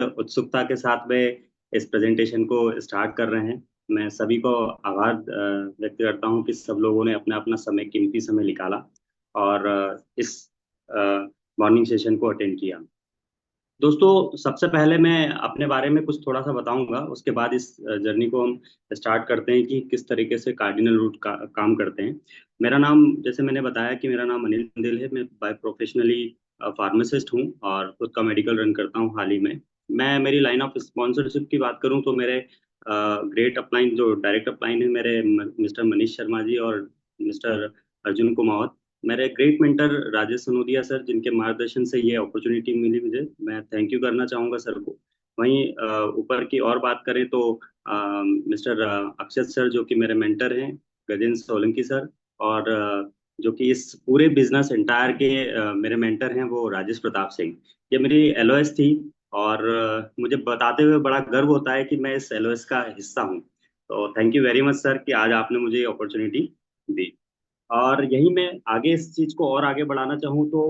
उत्सुकता के साथ में इस प्रेजेंटेशन को स्टार्ट कर रहे हैं। मैं सभी को आभार व्यक्त करता हूं कि सब लोगों ने अपना अपना समय, कीमती समय निकाला और इस मॉर्निंग सेशन को अटेंड किया। दोस्तों, सबसे पहले मैं अपने बारे में कुछ थोड़ा सा बताऊंगा, उसके बाद इस जर्नी को हम स्टार्ट करते हैं कि किस तरीके से कार्डिनल रूट काम करते हैं। मेरा नाम, जैसे मैंने बताया कि मेरा नाम अनिल मंदिल है। मैं बाय प्रोफेशनली फार्मासिस्ट हूँ और खुद का मेडिकल रन करता हूँ हाल ही में। मैं मेरी लाइन ऑफ स्पॉन्सरशिप की बात करूँ तो मेरे ग्रेट अपलाइन, जो डायरेक्ट अपलाइन है, मेरे मिस्टर मनीष शर्मा जी और मिस्टर अर्जुन कुमावत। मेरे ग्रेट मेंटर राजेश सनोदिया सर, जिनके मार्गदर्शन से ये अपॉर्चुनिटी मिली मुझे, मैं थैंक यू करना चाहूँगा सर को। वहीं ऊपर की और बात करें तो मिस्टर अक्षत सर, जो कि मेरे मेंटर हैं, गजेंद्र सोलंकी सर, और जो कि इस पूरे बिजनेस एंटायर के मेरे मेंटर हैं, वो राजेश प्रताप सिंह। ये मेरी एलओएस थी और मुझे बताते हुए बड़ा गर्व होता है कि मैं इस एलओएस का हिस्सा हूँ। तो thank you very much sir कि आज आपने मुझे ये अपॉर्चुनिटी दी। और यही मैं आगे इस चीज को और आगे बढ़ाना चाहूँ तो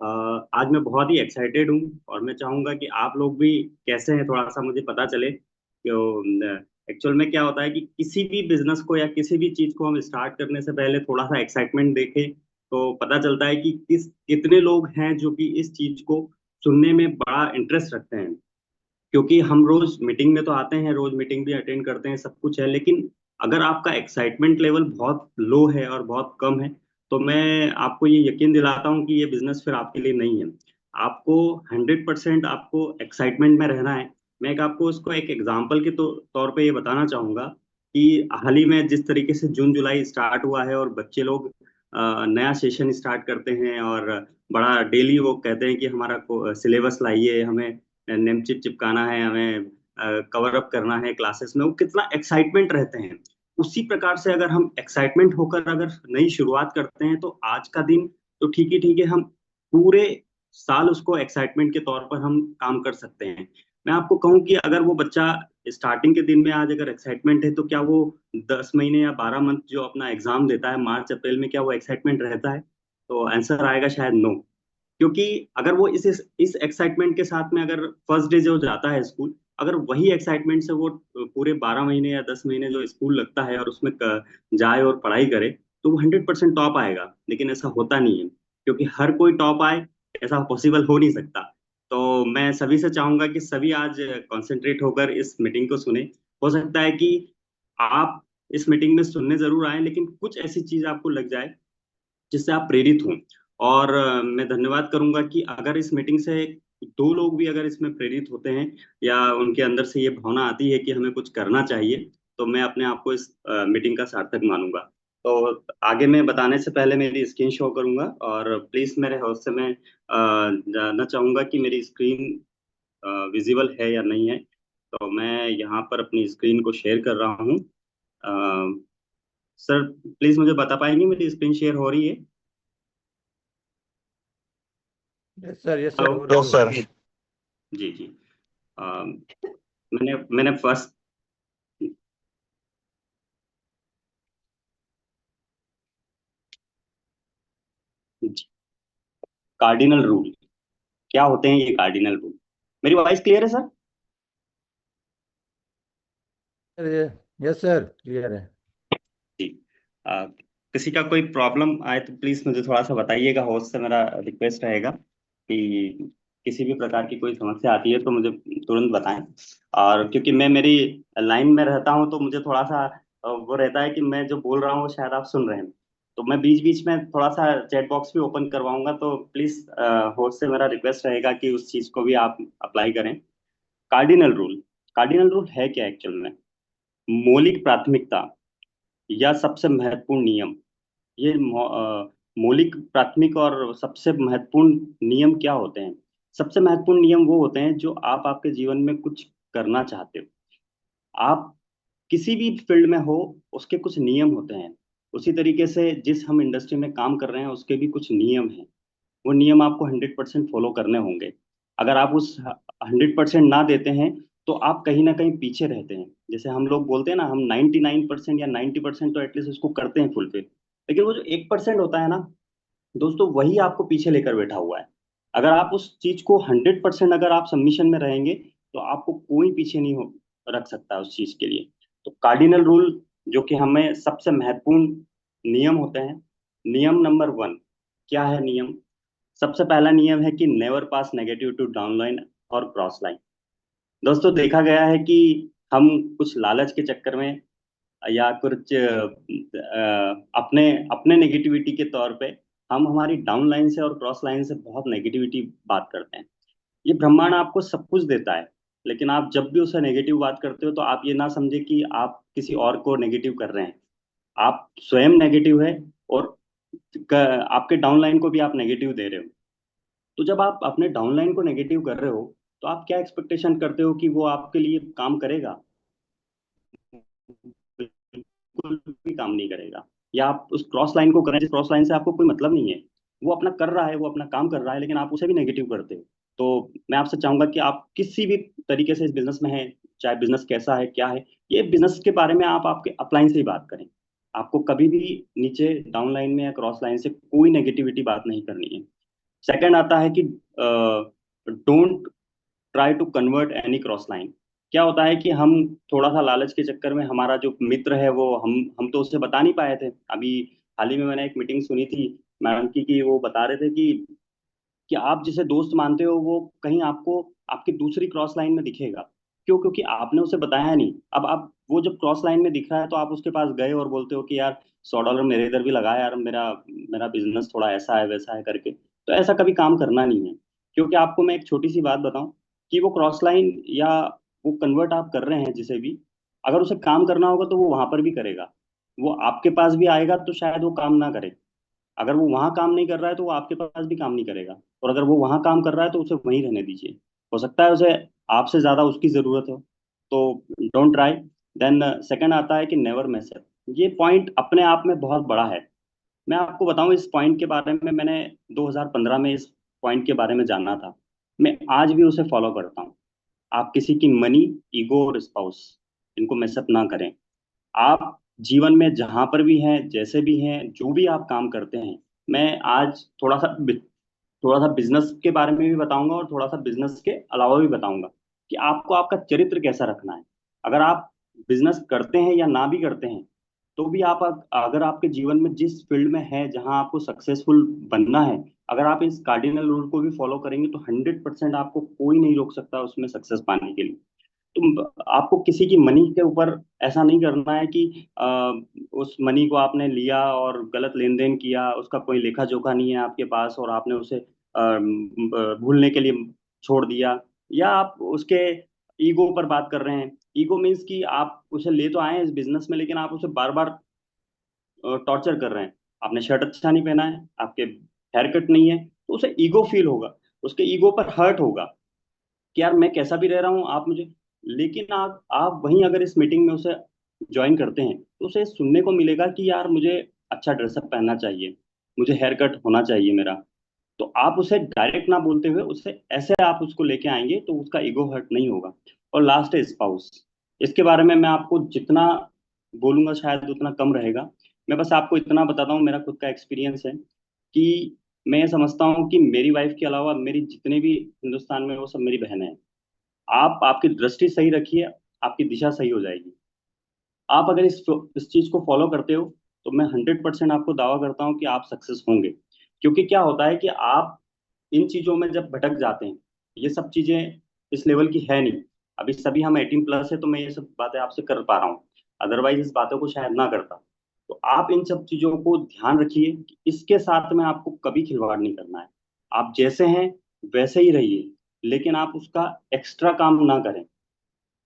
आज मैं बहुत ही एक्साइटेड हूँ और मैं चाहूंगा कि आप लोग भी कैसे हैं, थोड़ा सा मुझे पता चले कि एक्चुअल में क्या होता है कि किसी भी बिजनेस को या किसी भी चीज को हम स्टार्ट करने से पहले थोड़ा सा एक्साइटमेंट देखें तो पता चलता है कि कितने लोग हैं जो कि इस चीज को सुनने में बड़ा इंटरेस्ट रखते हैं। क्योंकि हम रोज मीटिंग में तो आते हैं, रोज मीटिंग भी अटेंड करते हैं, सब कुछ है, लेकिन अगर आपका एक्साइटमेंट लेवल बहुत लो है और बहुत कम है तो मैं आपको ये यकीन दिलाता हूँ कि ये बिजनेस फिर आपके लिए नहीं है। आपको 100% आपको एक्साइटमेंट में रहना है। मैं आपको उसको एक एग्जाम्पल के तौर पे ये बताना चाहूंगा कि हाल ही में जिस तरीके से जून जुलाई स्टार्ट हुआ है और बच्चे लोग नया सेशन स्टार्ट करते हैं और बड़ा डेली वो कहते हैं कि हमारा सिलेबस लाइए, हमें नेम चिप चिपकाना है, हमें कवर अप करना है क्लासेस में, वो कितना एक्साइटमेंट रहते हैं। उसी प्रकार से अगर हम एक्साइटमेंट होकर अगर नई शुरुआत करते हैं तो आज का दिन तो ठीक है, हम पूरे साल उसको एक्साइटमेंट के तौर पर हम काम कर सकते हैं। मैं आपको कहूं कि अगर वो बच्चा स्टार्टिंग के दिन में आज अगर एक्साइटमेंट है तो क्या वो 10 महीने या 12 मंथ जो अपना एग्जाम देता है मार्च अप्रैल में, क्या वो एक्साइटमेंट रहता है? तो आंसर आएगा शायद नो। क्योंकि अगर वो इस एक्साइटमेंट के साथ में अगर फर्स्ट डे जो जाता है स्कूल, अगर वही एक्साइटमेंट से वो पूरे 12 महीने या 10 महीने जो स्कूल लगता है और उसमें जाए और पढ़ाई करे तो वो 100% टॉप आएगा। लेकिन ऐसा होता नहीं है, क्योंकि हर कोई टॉप आए ऐसा पॉसिबल हो नहीं सकता। तो मैं सभी से चाहूंगा कि सभी आज कंसंट्रेट होकर इस मीटिंग को सुने। हो सकता है कि आप इस मीटिंग में सुनने जरूर आए, लेकिन कुछ ऐसी चीज आपको लग जाए जिससे आप प्रेरित हों। और मैं धन्यवाद करूंगा कि अगर इस मीटिंग से दो लोग भी अगर इसमें प्रेरित होते हैं या उनके अंदर से ये भावना आती है कि हमें कुछ करना चाहिए, तो मैं अपने आप को इस मीटिंग का सार्थक मानूंगा। तो आगे मैं बताने से पहले मेरी स्क्रीन शो करूंगा और प्लीज मेरे होस्ट से मैं जानना चाहूंगा कि मेरी स्क्रीन विजिबल है या नहीं है। तो मैं यहाँ पर अपनी स्क्रीन को शेयर कर रहा हूँ। सर, प्लीज मुझे बता पाएंगे मेरी स्क्रीन शेयर हो रही है? Yes sir, yes sir, hello. हो रही यस है। सर। जी जी। अ, मैंने फर्स्ट, कार्डिनल रूल क्या होते हैं, ये कार्डिनल रूल। मेरी वॉइस क्लियर है सर? यस सर, क्लियर है। जी। अ, किसी का कोई प्रॉब्लम आए तो प्लीज मुझे थोड़ा सा बताइएगा, होस्ट से मेरा रिक्वेस्ट रहेगा कि किसी भी प्रकार की कोई समस्या आती है तो मुझे तुरंत बताएं। और क्योंकि मैं मेरी लाइन में रहता हूं तो मुझे थोड़ा सा वो रहता है कि मैं जो बोल रहा हूँ वो शायद आप सुन रहे हैं। तो मैं बीच बीच में थोड़ा सा चैट बॉक्स भी ओपन करवाऊंगा, तो प्लीज होस्ट से मेरा रिक्वेस्ट रहेगा कि उस चीज को भी आप अप्लाई करें। कार्डिनल रूल, कार्डिनल रूल है क्या एक्चुअल में? मौलिक प्राथमिकता या सबसे महत्वपूर्ण नियम। ये मौलिक प्राथमिक और सबसे महत्वपूर्ण नियम क्या होते हैं? सबसे महत्वपूर्ण नियम वो होते हैं जो आप आपके जीवन में कुछ करना चाहते हो। आप किसी भी फील्ड में हो, उसके कुछ नियम होते हैं। उसी तरीके से जिस हम इंडस्ट्री में काम कर रहे हैं उसके भी कुछ नियम हैं। वो नियम आपको 100% फॉलो करने होंगे। अगर आप उस 100% ना देते हैं तो आप कहीं ना कहीं पीछे रहते हैं। जैसे हम लोग बोलते हैं ना, हम 99% या 90% तो एटलीस्ट उसको करते हैं फुलफिल, लेकिन वो जो 1% होता है ना दोस्तों, वही आपको पीछे लेकर बैठा हुआ है। अगर आप उस चीज को 100% अगर आप सबमिशन में रहेंगे तो आपको कोई पीछे नहीं रख सकता उस चीज के लिए। तो कार्डिनल रूल जो कि हमें सबसे महत्वपूर्ण नियम होते हैं, नियम नंबर 1 क्या है? नियम सबसे पहला नियम है कि never pass negative to down line और क्रॉस लाइन। दोस्तों देखा गया है कि हम कुछ लालच के चक्कर में या कुछ अपने अपने नेगेटिविटी के तौर पे हम हमारी डाउन लाइन से और क्रॉस लाइन से बहुत नेगेटिविटी बात करते हैं। ये ब्रह्मांड आपको सब कुछ देता है, लेकिन आप जब भी उसे नेगेटिव बात करते हो तो आप ये ना समझे कि आप किसी और को नेगेटिव कर रहे हैं। आप स्वयं नेगेटिव है, और आपके डाउनलाइन को भी आप नेगेटिव दे रहे हो। तो जब आप अपने डाउनलाइन को नेगेटिव कर रहे हो, तो आप क्या एक्सपेक्टेशन करते हो कि वो आपके लिए काम करेगा? बिल्कुल भी काम नहीं करेगा। या आप उस क्रॉस लाइन को करें जिस क्रॉस लाइन से आपको कोई मतलब नहीं है, वो अपना कर रहा है, वो अपना काम कर रहा है, लेकिन आप उसे भी नेगेटिव करते हो। तो मैं आपसे चाहूंगा कि आप किसी भी तरीके से इस बिजनेस में हैं, चाहे बिजनेस कैसा है क्या है, ये बिजनेस के बारे में आप आपके अपलाइन से ही बात करें। आपको कभी भी नीचे डाउन लाइन में या क्रॉस लाइन से कोई नेगेटिविटी बात नहीं करनी है। सेकंड आता है कि don't try to convert any cross line. क्या होता है कि हम थोड़ा सा लालच के चक्कर में, हमारा जो मित्र है वो हम तो उसे बता नहीं पाए थे। अभी हाल ही में मैंने एक मीटिंग सुनी थी मैडम की, कि वो बता रहे थे कि आप जिसे दोस्त मानते हो वो कहीं आपको आपकी दूसरी क्रॉस लाइन में दिखेगा। क्यों? क्योंकि आपने उसे बताया नहीं। अब आप वो जब क्रॉस लाइन में दिख रहा है तो आप उसके पास गए और बोलते हो कि यार $100 मेरे इधर भी लगा यार, मेरा मेरा बिजनेस थोड़ा ऐसा है वैसा है करके। तो ऐसा कभी काम करना नहीं है। क्योंकि आपको मैं एक छोटी सी बात बताऊं कि वो क्रॉस लाइन या वो कन्वर्ट आप कर रहे हैं जिसे भी, अगर उसे काम करना होगा तो वो वहां पर भी करेगा। वो आपके पास भी आएगा तो शायद वो काम ना करे। अगर वो वहां काम नहीं कर रहा है तो वो आपके पास भी काम नहीं करेगा। और अगर वो वहां काम कर रहा है तो उसे वहीं रहने दीजिए। हो सकता है उसे आपसे ज्यादा उसकी जरूरत हो। तो डोंट ट्राई। देन सेकंड आता है कि नेवर मैस अप। ये पॉइंट अपने आप में बहुत बड़ा है। मैं आपको बताऊं, इस पॉइंट के बारे में मैंने 2015 में इस पॉइंट के बारे में जाना था। मैं आज भी उसे फॉलो करता हूँ। आप किसी की मनी, ईगो और स्पाउस, इनको मैसअप ना करें। आप जीवन में जहां पर भी हैं, जैसे भी हैं, जो भी आप काम करते हैं, मैं आज थोड़ा सा बिजनेस के बारे में भी बताऊंगा और थोड़ा सा बिजनेस के अलावा भी बताऊंगा कि आपको आपका चरित्र कैसा रखना है। अगर आप बिजनेस करते हैं या ना भी करते हैं, तो भी आप अगर आपके जीवन में जिस फील्ड में है जहां आपको सक्सेसफुल बनना है, अगर आप इस कार्डिनल रूल को भी फॉलो करेंगे तो 100% आपको कोई नहीं रोक सकता उसमें सक्सेस पाने के लिए। तो आपको किसी की मनी के ऊपर ऐसा नहीं करना है कि उस मनी को आपने लिया और गलत लेन देन किया, उसका कोई लेखा जोखा नहीं है आपके पास और आपने उसे भूलने के लिए छोड़ दिया। या आप उसके ईगो पर बात कर रहे हैं। ईगो मीन्स कि आप उसे ले तो आए हैं इस बिजनेस में, लेकिन आप उसे बार बार टॉर्चर कर रहे हैं। आपने शर्ट अच्छा नहीं पहना है, आपके हेयर कट नहीं है, तो उसे ईगो फील होगा, उसके ईगो पर हर्ट होगा कि यार मैं कैसा भी रह रहा हूँ आप मुझे। लेकिन आप वहीं अगर इस मीटिंग में उसे ज्वाइन करते हैं तो उसे सुनने को मिलेगा कि यार मुझे अच्छा ड्रेसअप पहनना चाहिए, मुझे हेयर कट होना चाहिए मेरा। तो आप उसे डायरेक्ट ना बोलते हुए उससे ऐसे आप उसको लेके आएंगे तो उसका ईगो हर्ट नहीं होगा। और लास्ट है स्पाउस। इसके बारे में मैं आपको जितना बोलूंगा शायद उतना कम रहेगा। मैं बस आपको इतना बताता हूँ, मेरा खुद का एक्सपीरियंस है कि मैं ये समझता हूँ कि मेरी वाइफ के अलावा मेरी जितने भी हिंदुस्तान में, वो सब मेरी बहनें हैं। आप आपकी दृष्टि सही रखिए, आपकी दिशा सही हो जाएगी। आप अगर इस चीज को फॉलो करते हो तो मैं 100% आपको दावा करता हूँ कि आप सक्सेस होंगे। क्योंकि क्या होता है कि आप इन चीजों में जब भटक जाते हैं, ये सब चीजें इस लेवल की है नहीं। अभी सभी हम 18+ है तो मैं ये सब बातें आपसे कर पा रहा हूँ, अदरवाइज इस बातों को शायद ना करता। तो आप इन सब चीजों को ध्यान रखिए कि इसके साथ में आपको कभी खिलवाड़ नहीं करना है। आप जैसे हैं वैसे ही रहिए, लेकिन आप उसका एक्स्ट्रा काम ना करें।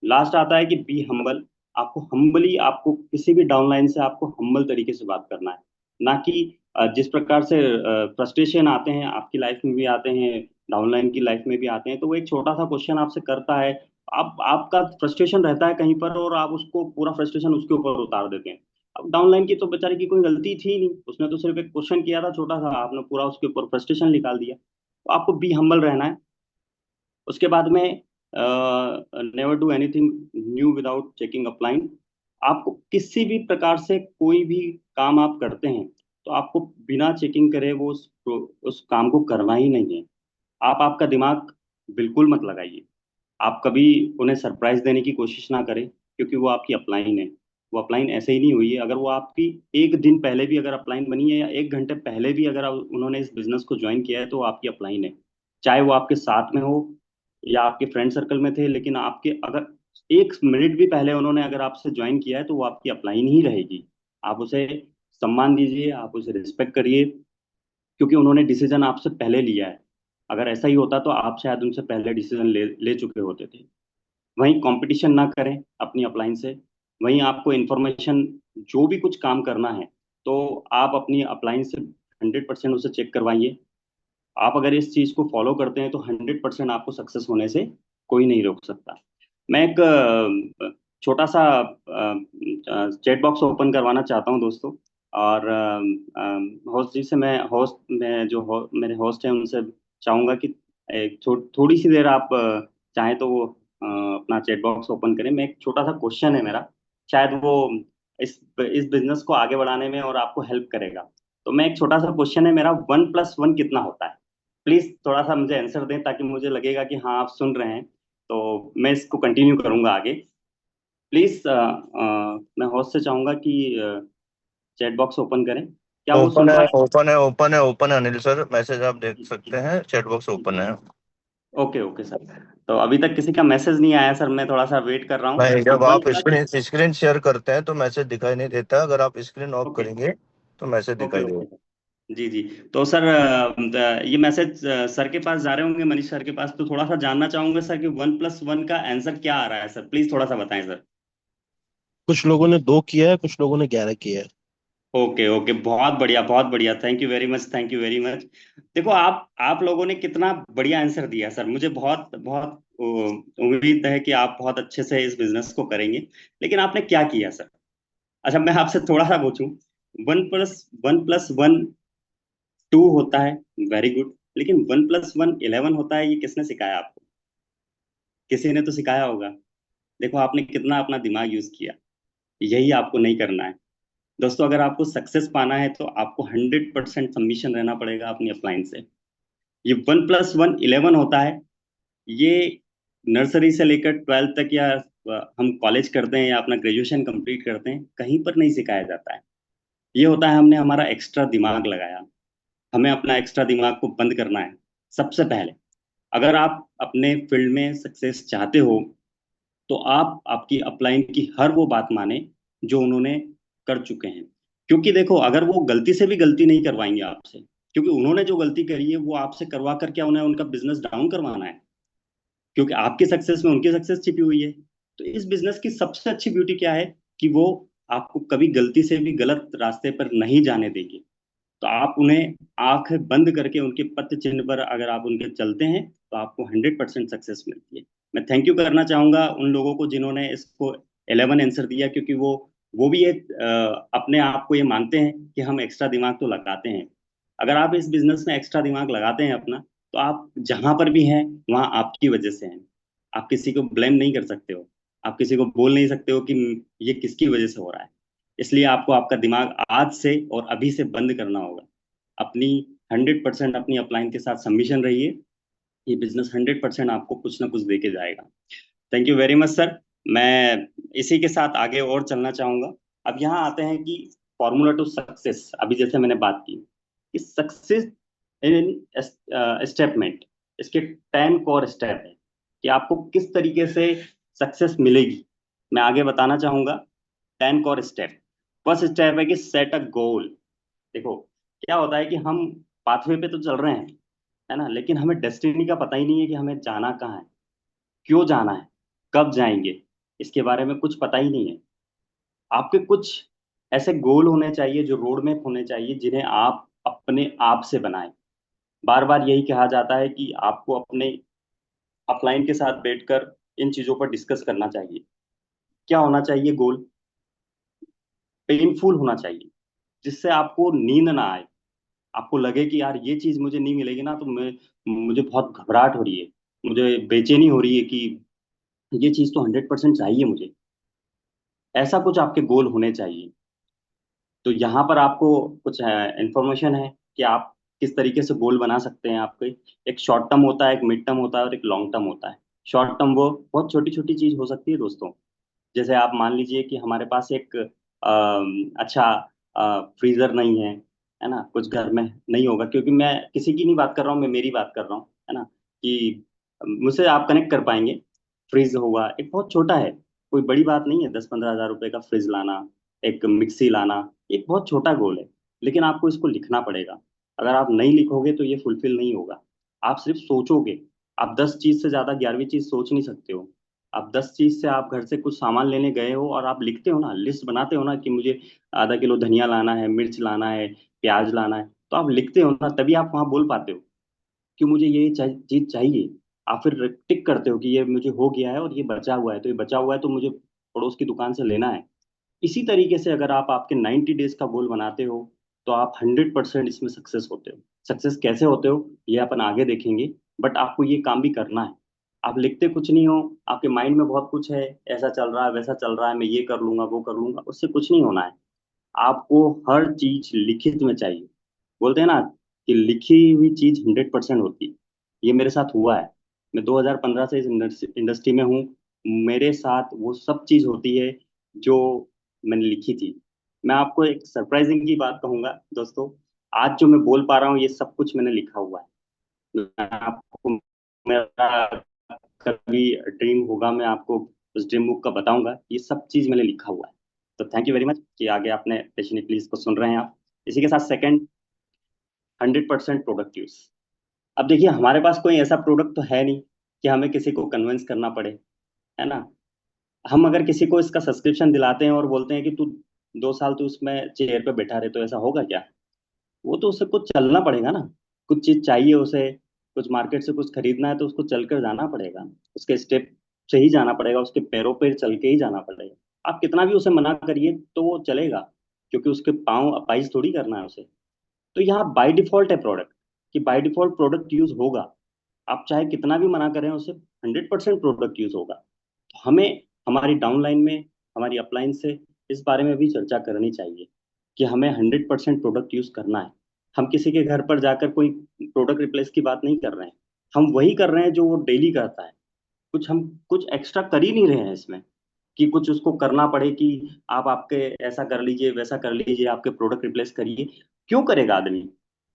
लास्ट आता है कि बी हम्बल। आपको हम्बली, आपको किसी भी डाउनलाइन से आपको हम्बल तरीके से बात करना है। ना कि जिस प्रकार से फ्रस्ट्रेशन आते हैं आपकी लाइफ में भी आते हैं, डाउनलाइन की लाइफ में भी आते हैं, तो वो एक छोटा सा क्वेश्चन आपसे करता है, आप आपका फ्रस्ट्रेशन रहता है कहीं पर और आप उसको पूरा फ्रस्ट्रेशन उसके ऊपर उतार देते हैं। अब डाउनलाइन की तो बेचारे की कोई गलती थी नहीं, उसने तो सिर्फ एक क्वेश्चन किया था छोटा सा, आपने पूरा उसके ऊपर फ्रस्ट्रेशन निकाल दिया। तो आपको बी हम्बल रहना है। उसके बाद में never do anything new without checking upline. आपको किसी भी प्रकार से कोई भी काम आप करते हैं तो आपको बिना चेकिंग करे वो उस काम को करना ही नहीं है। आप आपका दिमाग बिल्कुल मत लगाइए। आप कभी उन्हें सरप्राइज देने की कोशिश ना करें, क्योंकि वो आपकी अपलाइन है। वो अपलाइन ऐसे ही नहीं हुई है। अगर वो आपकी एक दिन पहले भी अगर अपलाइन बनी है, या एक घंटे पहले भी अगर उन्होंने इस बिजनेस को ज्वाइन किया है, तो वो आपकी अपलाइन है। चाहे वो आपके साथ में हो या आपके फ्रेंड सर्कल में थे, लेकिन आपके अगर एक मिनट भी पहले उन्होंने अगर आपसे ज्वाइन किया है, तो वो आपकी अपलाइन ही रहेगी। आप उसे सम्मान दीजिए, आप उसे रिस्पेक्ट करिए, क्योंकि उन्होंने डिसीजन आपसे पहले लिया है। अगर ऐसा ही होता तो आप शायद उनसे पहले डिसीजन ले चुके होते थे। वहीं कंपटीशन ना करें अपनी अपलाइन से। वहीं आपको इन्फॉर्मेशन, जो भी कुछ काम करना है, तो आप अपनी अपलाइन से 100% उसे चेक करवाइए। आप अगर इस चीज को फॉलो करते हैं, तो 100% आपको सक्सेस होने से कोई नहीं रोक सकता। मैं एक छोटा सा चैट बॉक्स ओपन करवाना चाहता हूँ दोस्तों। और होस्ट जी से मैं जो मेरे होस्ट हैं उनसे चाहूंगा कि एक थोड़ी सी देर आप चाहें तो वो अपना चैट बॉक्स ओपन करें। मैं एक छोटा सा क्वेश्चन है मेरा, शायद वो इस बिजनेस को आगे बढ़ाने में और आपको हेल्प करेगा। तो मैं एक छोटा सा क्वेश्चन है मेरा, 1+1 कितना होता है? प्लीज थोड़ा सा मुझे आंसर दें, ताकि मुझे लगेगा कि हाँ आप सुन रहे हैं। तो मैं इसको कंटिन्यू करूंगा आगे। प्लीज मैं होस्ट से चाहूंगा कि चैट बॉक्स ओपन करें। क्या वो ओपन सुन है, पा रहे ओपन है, ओपन है, ओपन है अनिल सर, मैसेज आप देख सकते हैं, चैट बॉक्स ओपन है। हैं? Okay okay sir. तो अभी तक किसी का मैसेज नहीं आया सर, मैं थोड़ा सा वेट कर रहा हूँ। नहीं, तो जब वन आप प्लस स्क्रीन स्क्रीन शेयर करते हैं तो मैसेज दिखाई नहीं देता, अगर आप स्क्रीन ऑफ ओके करेंगे तो मैसेज ओके दिखाई ओके देगा। सर। जी जी। तो सर ये मैसेज सर के पास जा रहे होंगे, मनीष सर के पास। तो थोड़ा सा जानना चाहूंगा सर कि 1+1 का आंसर क्या आ रहा है सर, प्लीज थोड़ा सा बताएं सर। कुछ लोगों ने 2 किया है, कुछ लोगों ने 11 किया है। ओके ओके, बहुत बढ़िया बहुत बढ़िया, thank you very much, thank you very much. देखो आप लोगों ने कितना बढ़िया आंसर दिया सर। मुझे बहुत बहुत उम्मीद है कि आप बहुत अच्छे से इस बिजनेस को करेंगे। लेकिन आपने क्या किया सर? अच्छा, मैं आपसे थोड़ा सा पूछूं। 1+1+1 2 होता है, वेरी गुड। लेकिन 1+1 11 होता है, ये किसने सिखाया आपको? किसी ने तो सिखाया होगा। देखो आपने कितना अपना दिमाग यूज किया। यही आपको नहीं करना है दोस्तों। अगर आपको सक्सेस पाना है, तो आपको 100% सबमिशन रहना पड़ेगा अपनी अपलाइन से। ये 1+1 11 होता है। ये नर्सरी से लेकर 12th तक, या हम कॉलेज करते हैं या अपना ग्रेजुएशन कंप्लीट करते हैं, कहीं पर नहीं सिखाया जाता है। ये होता है, हमने हमारा एक्स्ट्रा दिमाग लगाया। हमें अपना एक्स्ट्रा दिमाग को बंद करना है सबसे पहले। अगर आप अपने फील्ड में सक्सेस चाहते हो, तो आप आपकी अपलाइन की हर वो बात माने जो उन्होंने कर चुके हैं। क्योंकि देखो, अगर वो गलती से भी गलती नहीं करवाएंगे आपसे, क्योंकि उन्होंने जो गलती करी है वो आपसे करवा कर क्या उन्हें उनका बिजनेस डाउन करवाना है? क्योंकि आपकी सक्सेस में उनकी सक्सेस छिपी हुई है। तो इस बिजनेस की सबसे अच्छी ब्यूटी क्या है, कि वो आपको कभी गलती से भी गलत रास्ते पर नहीं जाने देगी। तो आप उन्हें आंखें बंद करके उनके पथ चिन्ह पर अगर आप उनके चलते हैं, तो आपको 100% सक्सेस मिलती है। मैं थैंक यू करना चाहूंगा उन लोगों को जिन्होंने इसको 11 आंसर दिया, क्योंकि वो भी एक अपने आप को ये मानते हैं कि हम एक्स्ट्रा दिमाग तो लगाते हैं। अगर आप इस बिजनेस में एक्स्ट्रा दिमाग लगाते हैं अपना, तो आप जहां पर भी हैं, वहां आपकी वजह से हैं। आप किसी को ब्लेम नहीं कर सकते हो। आप किसी को बोल नहीं सकते हो कि ये किसकी वजह से हो रहा है। इसलिए आपको आपका दिमाग आज से और अभी से बंद करना होगा। अपनी 100% अपनी अपलाइन के साथ सबमिशन रहिए। ये बिजनेस 100% आपको कुछ ना कुछ दे के जाएगा। Thank you very much sir. मैं इसी के साथ आगे और चलना चाहूंगा। अब यहाँ आते हैं कि फॉर्मूला टू सक्सेस, अभी जैसे मैंने बात की कि सक्सेस इन स्टेपमेंट, इसके 10 कोर स्टेप है कि आपको किस तरीके से सक्सेस मिलेगी। मैं आगे बताना चाहूंगा 10 कोर स्टेप। फर्स्ट स्टेप है कि सेट अ गोल। देखो, क्या होता है कि हम पाथवे पे तो चल रहे हैं, है ना, लेकिन हमें डेस्टिनी का पता ही नहीं है कि हमें जाना कहाँ है, क्यों जाना है, कब जाएंगे। इसके बारे में कुछ पता ही नहीं है। आपके कुछ ऐसे गोल होने चाहिए, जो रोड मैप होने चाहिए, जिन्हें आप अपने आप से बनाएं। बार बार यही कहा जाता है कि आपको अपने अपलाइन के साथ बैठकर इन चीजों पर डिस्कस करना चाहिए। क्या होना चाहिए गोल? पेनफुल होना चाहिए, जिससे आपको नींद ना आए। आपको लगे कि यार ये चीज मुझे नहीं मिलेगी ना, तो मुझे बहुत घबराहट हो रही है, मुझे बेचैनी हो रही है कि ये चीज तो 100% चाहिए मुझे। ऐसा कुछ आपके गोल होने चाहिए। तो यहाँ पर आपको कुछ इंफॉर्मेशन है कि आप किस तरीके से गोल बना सकते हैं। आपके एक शॉर्ट टर्म होता है, एक मिड टर्म होता है, और एक लॉन्ग टर्म होता है। शॉर्ट टर्म वो बहुत छोटी छोटी चीज हो सकती है दोस्तों। जैसे आप मान लीजिए कि हमारे पास एक अच्छा फ्रीजर नहीं है ना, कुछ घर में नहीं होगा, क्योंकि मैं किसी की नहीं बात कर रहा हूँ, मैं मेरी बात कर रहा हूँ, है ना, कि मुझसे आप कनेक्ट कर पाएंगे। फ्रिज होगा, एक बहुत छोटा है, कोई बड़ी बात नहीं है, 10-15 हज़ार रुपए का फ्रिज लाना, एक मिक्सी लाना, एक बहुत छोटा गोल है। लेकिन आपको इसको लिखना पड़ेगा। अगर आप नहीं लिखोगे तो ये फुलफिल नहीं होगा। आप सिर्फ सोचोगे। आप 10 चीज से ज्यादा 11वीं चीज सोच नहीं सकते हो। आप 10 चीज से आप घर से कुछ सामान लेने गए हो और आप लिखते हो ना, लिस्ट बनाते हो ना कि मुझे आधा किलो धनिया लाना है, मिर्च लाना है, प्याज लाना है, तो आप लिखते हो ना, तभी आप वहां बोल पाते हो कि मुझे ये चीज चाहिए। आप फिर टिक करते हो कि ये मुझे हो गया है और ये बचा हुआ है, तो ये बचा हुआ है तो मुझे पड़ोस की दुकान से लेना है। इसी तरीके से अगर आप आपके 90 डेज का गोल बनाते हो तो आप 100% इसमें सक्सेस होते हो। सक्सेस कैसे होते हो ये अपन आगे देखेंगे, बट आपको ये काम भी करना है। आप लिखते कुछ नहीं हो, आपके माइंड में बहुत कुछ है, ऐसा चल रहा है वैसा चल रहा है, मैं ये कर लूंगा वो कर लूंगा, उससे कुछ नहीं होना है। आपको हर चीज लिखित में चाहिए। बोलते हैं ना कि लिखी हुई चीज 100% होती है। ये मेरे साथ हुआ है। मैं 2015 से इस इंडस्ट्री में हूँ। मेरे साथ वो सब चीज होती है जो मैंने लिखी थी। मैं आपको एक सरप्राइजिंग की बात कहूंगा दोस्तों। आज जो मैं बोल पा रहा हूँ ये सब कुछ मैंने लिखा हुआ है। मैं आपको, मेरा कभी ड्रीम होगा मैं आपको उस ड्रीम बुक का बताऊंगा, ये सब चीज मैंने लिखा हुआ है। तो थैंक यू वेरी मच कि आगे आपने पेशेंटली इसको सुन रहे हैं आप। इसी के साथ सेकंड, 100% प्रोडक्ट यूज। अब देखिए हमारे पास कोई ऐसा प्रोडक्ट तो है नहीं कि हमें किसी को कन्विंस करना पड़े, है ना। हम अगर किसी को इसका सब्सक्रिप्शन दिलाते हैं और बोलते हैं कि तू 2 साल तू उसमें चेयर पे बैठा रहे, तो ऐसा होगा क्या? वो तो उसे कुछ चलना पड़ेगा ना। कुछ चीज चाहिए उसे, कुछ मार्केट से कुछ खरीदना है तो उसको चल कर जाना पड़ेगा। उसके स्टेप से ही जाना पड़ेगा, उसके पैरों पे चल के ही जाना पड़ेगा। आप कितना भी उसे मना करिए तो वो चलेगा, क्योंकि उसके पाँव अपाइज थोड़ी करना है उसे। तो यहाँ बाय डिफॉल्ट है प्रोडक्ट, कि बाय डिफॉल्ट प्रोडक्ट यूज होगा। आप चाहे कितना भी मना करें उसे, 100% प्रोडक्ट यूज होगा। तो हमें हमारी डाउनलाइन में, हमारी अपलाइन से इस बारे में भी चर्चा करनी चाहिए कि हमें 100% प्रोडक्ट यूज करना है। हम किसी के घर पर जाकर कोई प्रोडक्ट रिप्लेस की बात नहीं कर रहे हैं। हम वही कर रहे हैं जो वो डेली करता है। कुछ हम कुछ एक्स्ट्रा कर ही नहीं रहे हैं इसमें, कि कुछ उसको करना पड़े कि आप आपके ऐसा कर लीजिए वैसा कर लीजिए, आपके प्रोडक्ट रिप्लेस करिए। क्यों करेगा आदमी?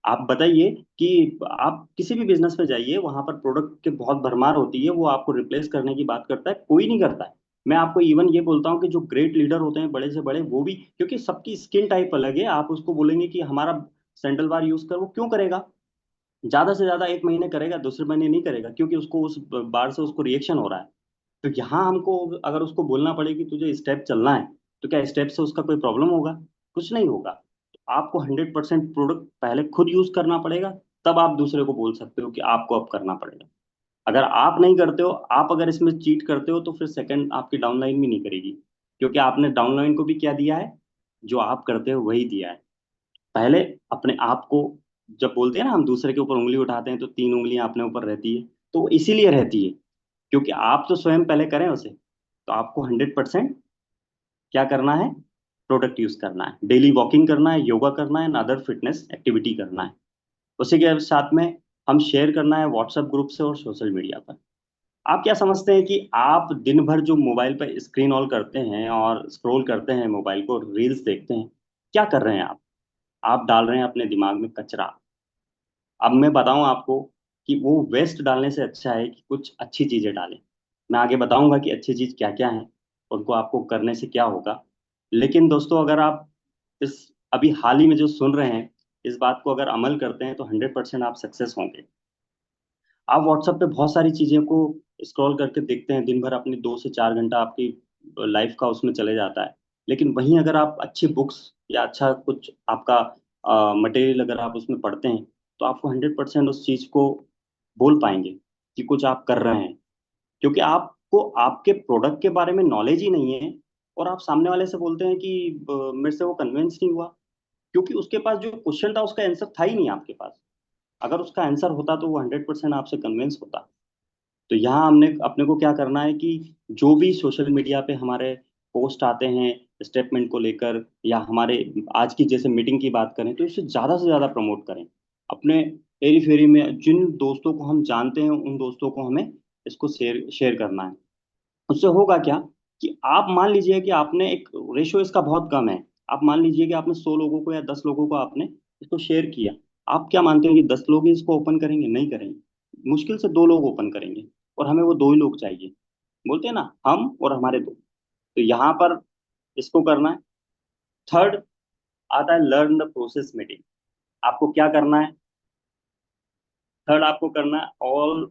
आप बताइए कि आप किसी भी बिजनेस में जाइए, वहां पर प्रोडक्ट के बहुत भरमार होती है, वो आपको रिप्लेस करने की बात करता है, कोई नहीं करता है। मैं आपको इवन ये बोलता हूँ कि जो ग्रेट लीडर होते हैं बड़े से बड़े, वो भी, क्योंकि सबकी स्किन टाइप अलग है, आप उसको बोलेंगे कि हमारा सैंडल बार यूज कर, वो क्यों करेगा? ज्यादा से ज्यादा 1 महीने करेगा, दूसरे महीने नहीं करेगा, क्योंकि उसको उस बार से उसको रिएक्शन हो रहा है। तो यहाँ हमको अगर उसको बोलना पड़े कि तुझे स्टेप चलना है, तो क्या स्टेप से उसका कोई प्रॉब्लम होगा? कुछ नहीं होगा। तो आपको 100% प्रोडक्ट पहले खुद यूज करना पड़ेगा, तब आप दूसरे को बोल सकते हो कि आपको अब करना पड़ेगा। अगर आप नहीं करते हो, आप अगर इसमें चीट करते हो, तो फिर सेकंड आपकी डाउनलाइन भी नहीं करेगी, क्योंकि आपने डाउनलाइन को भी क्या दिया है? जो आप करते हो वही दिया है। पहले अपने आप को, जब बोलते हैं ना हम दूसरे के ऊपर उंगली उठाते हैं तो 3 उंगलियां अपने ऊपर रहती है, तो वो इसीलिए रहती है क्योंकि आप तो स्वयं पहले करें उसे। तो आपको 100% क्या करना है? प्रोडक्ट यूज करना है, डेली वॉकिंग करना है, योगा करना है, अदर फिटनेस एक्टिविटी करना है। उसी के साथ में हम शेयर करना है व्हाट्सएप ग्रुप से और सोशल मीडिया पर। आप क्या समझते हैं कि आप दिन भर जो मोबाइल पर स्क्रीन ऑल करते हैं और स्क्रॉल करते हैं, मोबाइल को रील्स देखते हैं, क्या कर रहे हैं आप डाल रहे हैं अपने दिमाग में कचरा। अब मैं बताऊं आपको कि वो वेस्ट डालने से अच्छा है कि कुछ अच्छी चीजें डालें। मैं आगे बताऊंगा कि अच्छी चीज क्या क्या है, उनको आपको करने से क्या होगा। लेकिन दोस्तों अगर आप इस अभी हाल ही में जो सुन रहे हैं, इस बात को अगर अमल करते हैं तो 100% आप सक्सेस होंगे। आप व्हाट्सएप पे बहुत सारी चीजें को स्क्रॉल करके देखते हैं, दिन भर अपने 2 से 4 घंटा आपकी लाइफ का उसमें चले जाता है। लेकिन वहीं अगर आप अच्छी बुक्स या अच्छा कुछ आपका मटेरियल अगर आप उसमें पढ़ते हैं, तो आपको 100% उस चीज को बोल पाएंगे कि कुछ आप कर रहे हैं। क्योंकि आपको आपके प्रोडक्ट के बारे में नॉलेज ही नहीं है, और आप सामने वाले से बोलते हैं कि मेरे से वो कन्विंस नहीं हुआ, क्योंकि उसके पास जो क्वेश्चन था उसका आंसर था ही नहीं आपके पास। अगर उसका आंसर होता तो वो 100% आपसे कन्विंस होता। तो यहाँ हमने अपने को क्या करना है कि जो भी सोशल मीडिया पे हमारे पोस्ट आते हैं स्टेटमेंट को लेकर, या हमारे आज की जैसे मीटिंग की बात करें, तो इसे ज़्यादा से ज़्यादा प्रमोट करें। अपने एरी फेरी में जिन दोस्तों को हम जानते हैं उन दोस्तों को हमें इसको शेयर करना है। उससे होगा क्या कि आप मान लीजिए कि आपने एक रेशियो इसका बहुत कम है, आप मान लीजिए कि आपने 100 लोगों को या 10 लोगों को आपने इसको शेयर किया। आप क्या मानते हैं कि 10 लोग ही इसको ओपन करेंगे? नहीं करेंगे, मुश्किल से 2 लोग ओपन करेंगे, और हमें वो 2 ही लोग चाहिए। बोलते हैं ना, हम और हमारे 2। तो यहाँ पर इसको करना है। थर्ड आता है लर्न द प्रोसेस मीटिंग। आपको क्या करना है? थर्ड आपको करना है all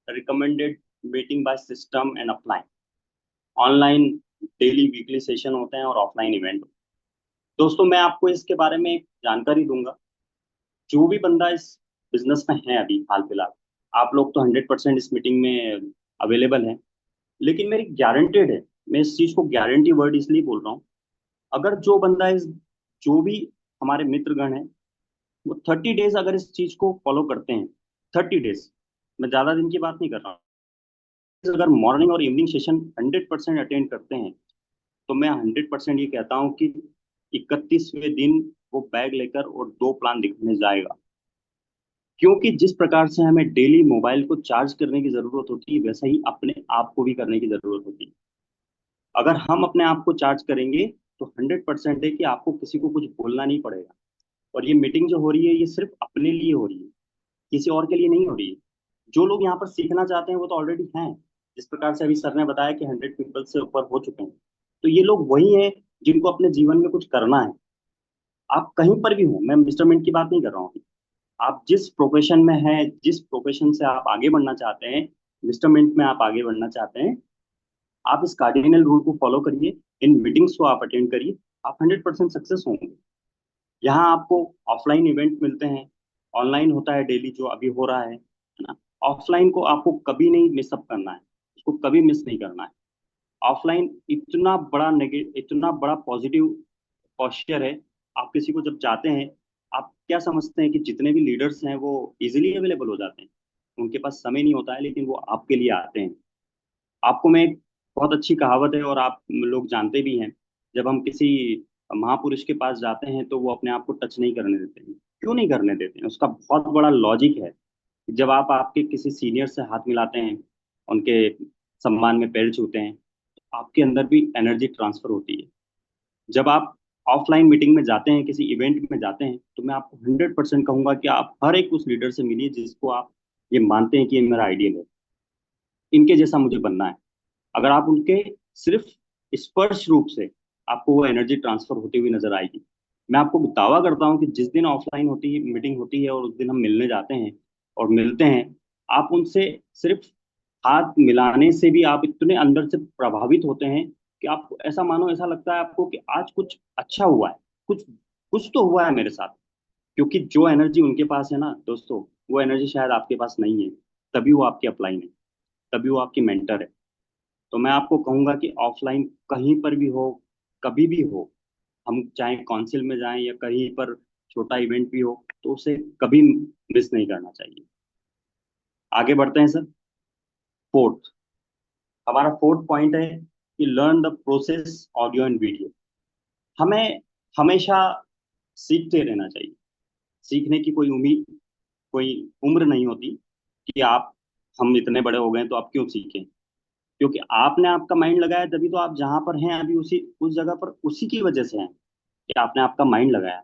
recommended meeting by system and upline. Online daily weekly session होते हैं और ऑफलाइन इवेंट। दोस्तों मैं आपको इसके बारे में एक जानकारी दूंगा। जो भी बंदा इस बिजनेस में है अभी हाल फिलहाल, आप लोग तो 100% इस मीटिंग में अवेलेबल हैं, लेकिन मेरी गारंटेड है, मैं इस चीज को गारंटी वर्ड इसलिए बोल रहा हूँ, अगर जो बंदा इस जो भी हमारे मित्रगण हैं वो 30 डेज अगर इस चीज को फॉलो करते हैं, 30 डेज, मैं ज्यादा दिन की बात नहीं कर रहा हूँ, अगर मॉर्निंग और इवनिंग सेशन 100% अटेंड करते हैं, तो मैं 100% ये कहता हूँ कि 31वें दिन वो बैग लेकर और 2 प्लान दिखने जाएगा। क्योंकि जिस प्रकार से हमें डेली मोबाइल को चार्ज करने की जरूरत होती है, वैसा ही अपने आप को भी करने की जरूरत होती है। अगर हम अपने आप को चार्ज करेंगे तो 100% है कि आपको किसी को कुछ बोलना नहीं पड़ेगा। और ये मीटिंग जो हो रही है ये सिर्फ अपने लिए हो रही है, किसी और के लिए नहीं हो रही है। जो लोग यहाँ पर सीखना चाहते हैं वो तो ऑलरेडी हैं। जिस प्रकार से अभी सर ने बताया कि 100 पीपल से ऊपर हो चुके हैं, तो ये लोग वही हैं जिनको अपने जीवन में कुछ करना है। आप कहीं पर भी हो, मैं मिस्टर मिंट की बात नहीं कर रहा हूँ। आप जिस प्रोफेशन में हैं, जिस प्रोफेशन से आप आगे बढ़ना चाहते हैं, मिस्टर मिंट में आप आगे बढ़ना चाहते हैं, आप इस कार्डिनल रूल को फॉलो करिए, इन मीटिंग्स को आप अटेंड करिए, आप 100% सक्सेस होंगे। यहाँ आपको ऑफलाइन इवेंट मिलते हैं, ऑनलाइन होता है डेली जो अभी हो रहा है ना। ऑफलाइन को आपको कभी नहीं मिसअप करना है, उसको कभी मिस नहीं करना है। ऑफलाइन इतना बड़ा पॉजिटिव पॉस्चर है। आप किसी को जब चाहते हैं, आप क्या समझते हैं कि जितने भी लीडर्स हैं वो इजीली अवेलेबल हो जाते हैं? उनके पास समय नहीं होता है, लेकिन वो आपके लिए आते हैं। आपको मैं एक बहुत अच्छी कहावत है और आप लोग जानते भी हैं, जब हम किसी महापुरुष के पास जाते हैं तो वो अपने आप को टच नहीं करने देते हैं। क्यों नहीं करने देते हैं? उसका बहुत बड़ा लॉजिक है। जब आप आपके किसी सीनियर से हाथ मिलाते हैं, उनके सम्मान में पैर छूते हैं, तो आपके अंदर भी एनर्जी ट्रांसफर होती है। जब आप ऑफलाइन मीटिंग में जाते हैं, किसी इवेंट में जाते हैं, तो मैं आपको 100% कहूंगा कि आप हर एक उस लीडर से मिलिए जिसको आप ये मानते हैं कि ये मेरा आइडियल है, इनके जैसा मुझे बनना है। अगर आप उनके सिर्फ स्पर्श रूप से, आपको वो एनर्जी ट्रांसफर होती हुई नजर आएगी। मैं आपको दावा करता हूँ कि जिस दिन ऑफलाइन होती है, मीटिंग होती है और उस दिन हम मिलने जाते हैं और मिलते हैं, आप उनसे सिर्फ हाथ मिलाने से भी आप इतने अंदर से प्रभावित होते हैं कि आपको ऐसा मानो, ऐसा लगता है आपको कि आज कुछ अच्छा हुआ है, कुछ कुछ तो हुआ है मेरे साथ। क्योंकि जो एनर्जी उनके पास है ना दोस्तों, वो एनर्जी शायद आपके पास नहीं है। तभी वो आपके अपलाइन है, तभी वो आपकी मेंटर है। तो मैं आपको कहूंगा कि ऑफलाइन कहीं पर भी हो, कभी भी हो, हम चाहे काउंसिल में जाएं या कहीं पर छोटा इवेंट भी हो, तो उसे कभी मिस नहीं करना चाहिए। आगे बढ़ते हैं सर। फोर्थ, हमारा फोर्थ पॉइंट है कि learn the process audio and video. हमें हमेशा सीखते रहना चाहिए। सीखने की कोई उम्र नहीं होती कि आप हम इतने बड़े हो गए तो आप क्यों सीखें। क्योंकि आपने आपका माइंड लगाया, तभी तो आप जहां पर हैं अभी उसी उस जगह पर उसी की वजह से हैं कि आपने आपका माइंड लगाया,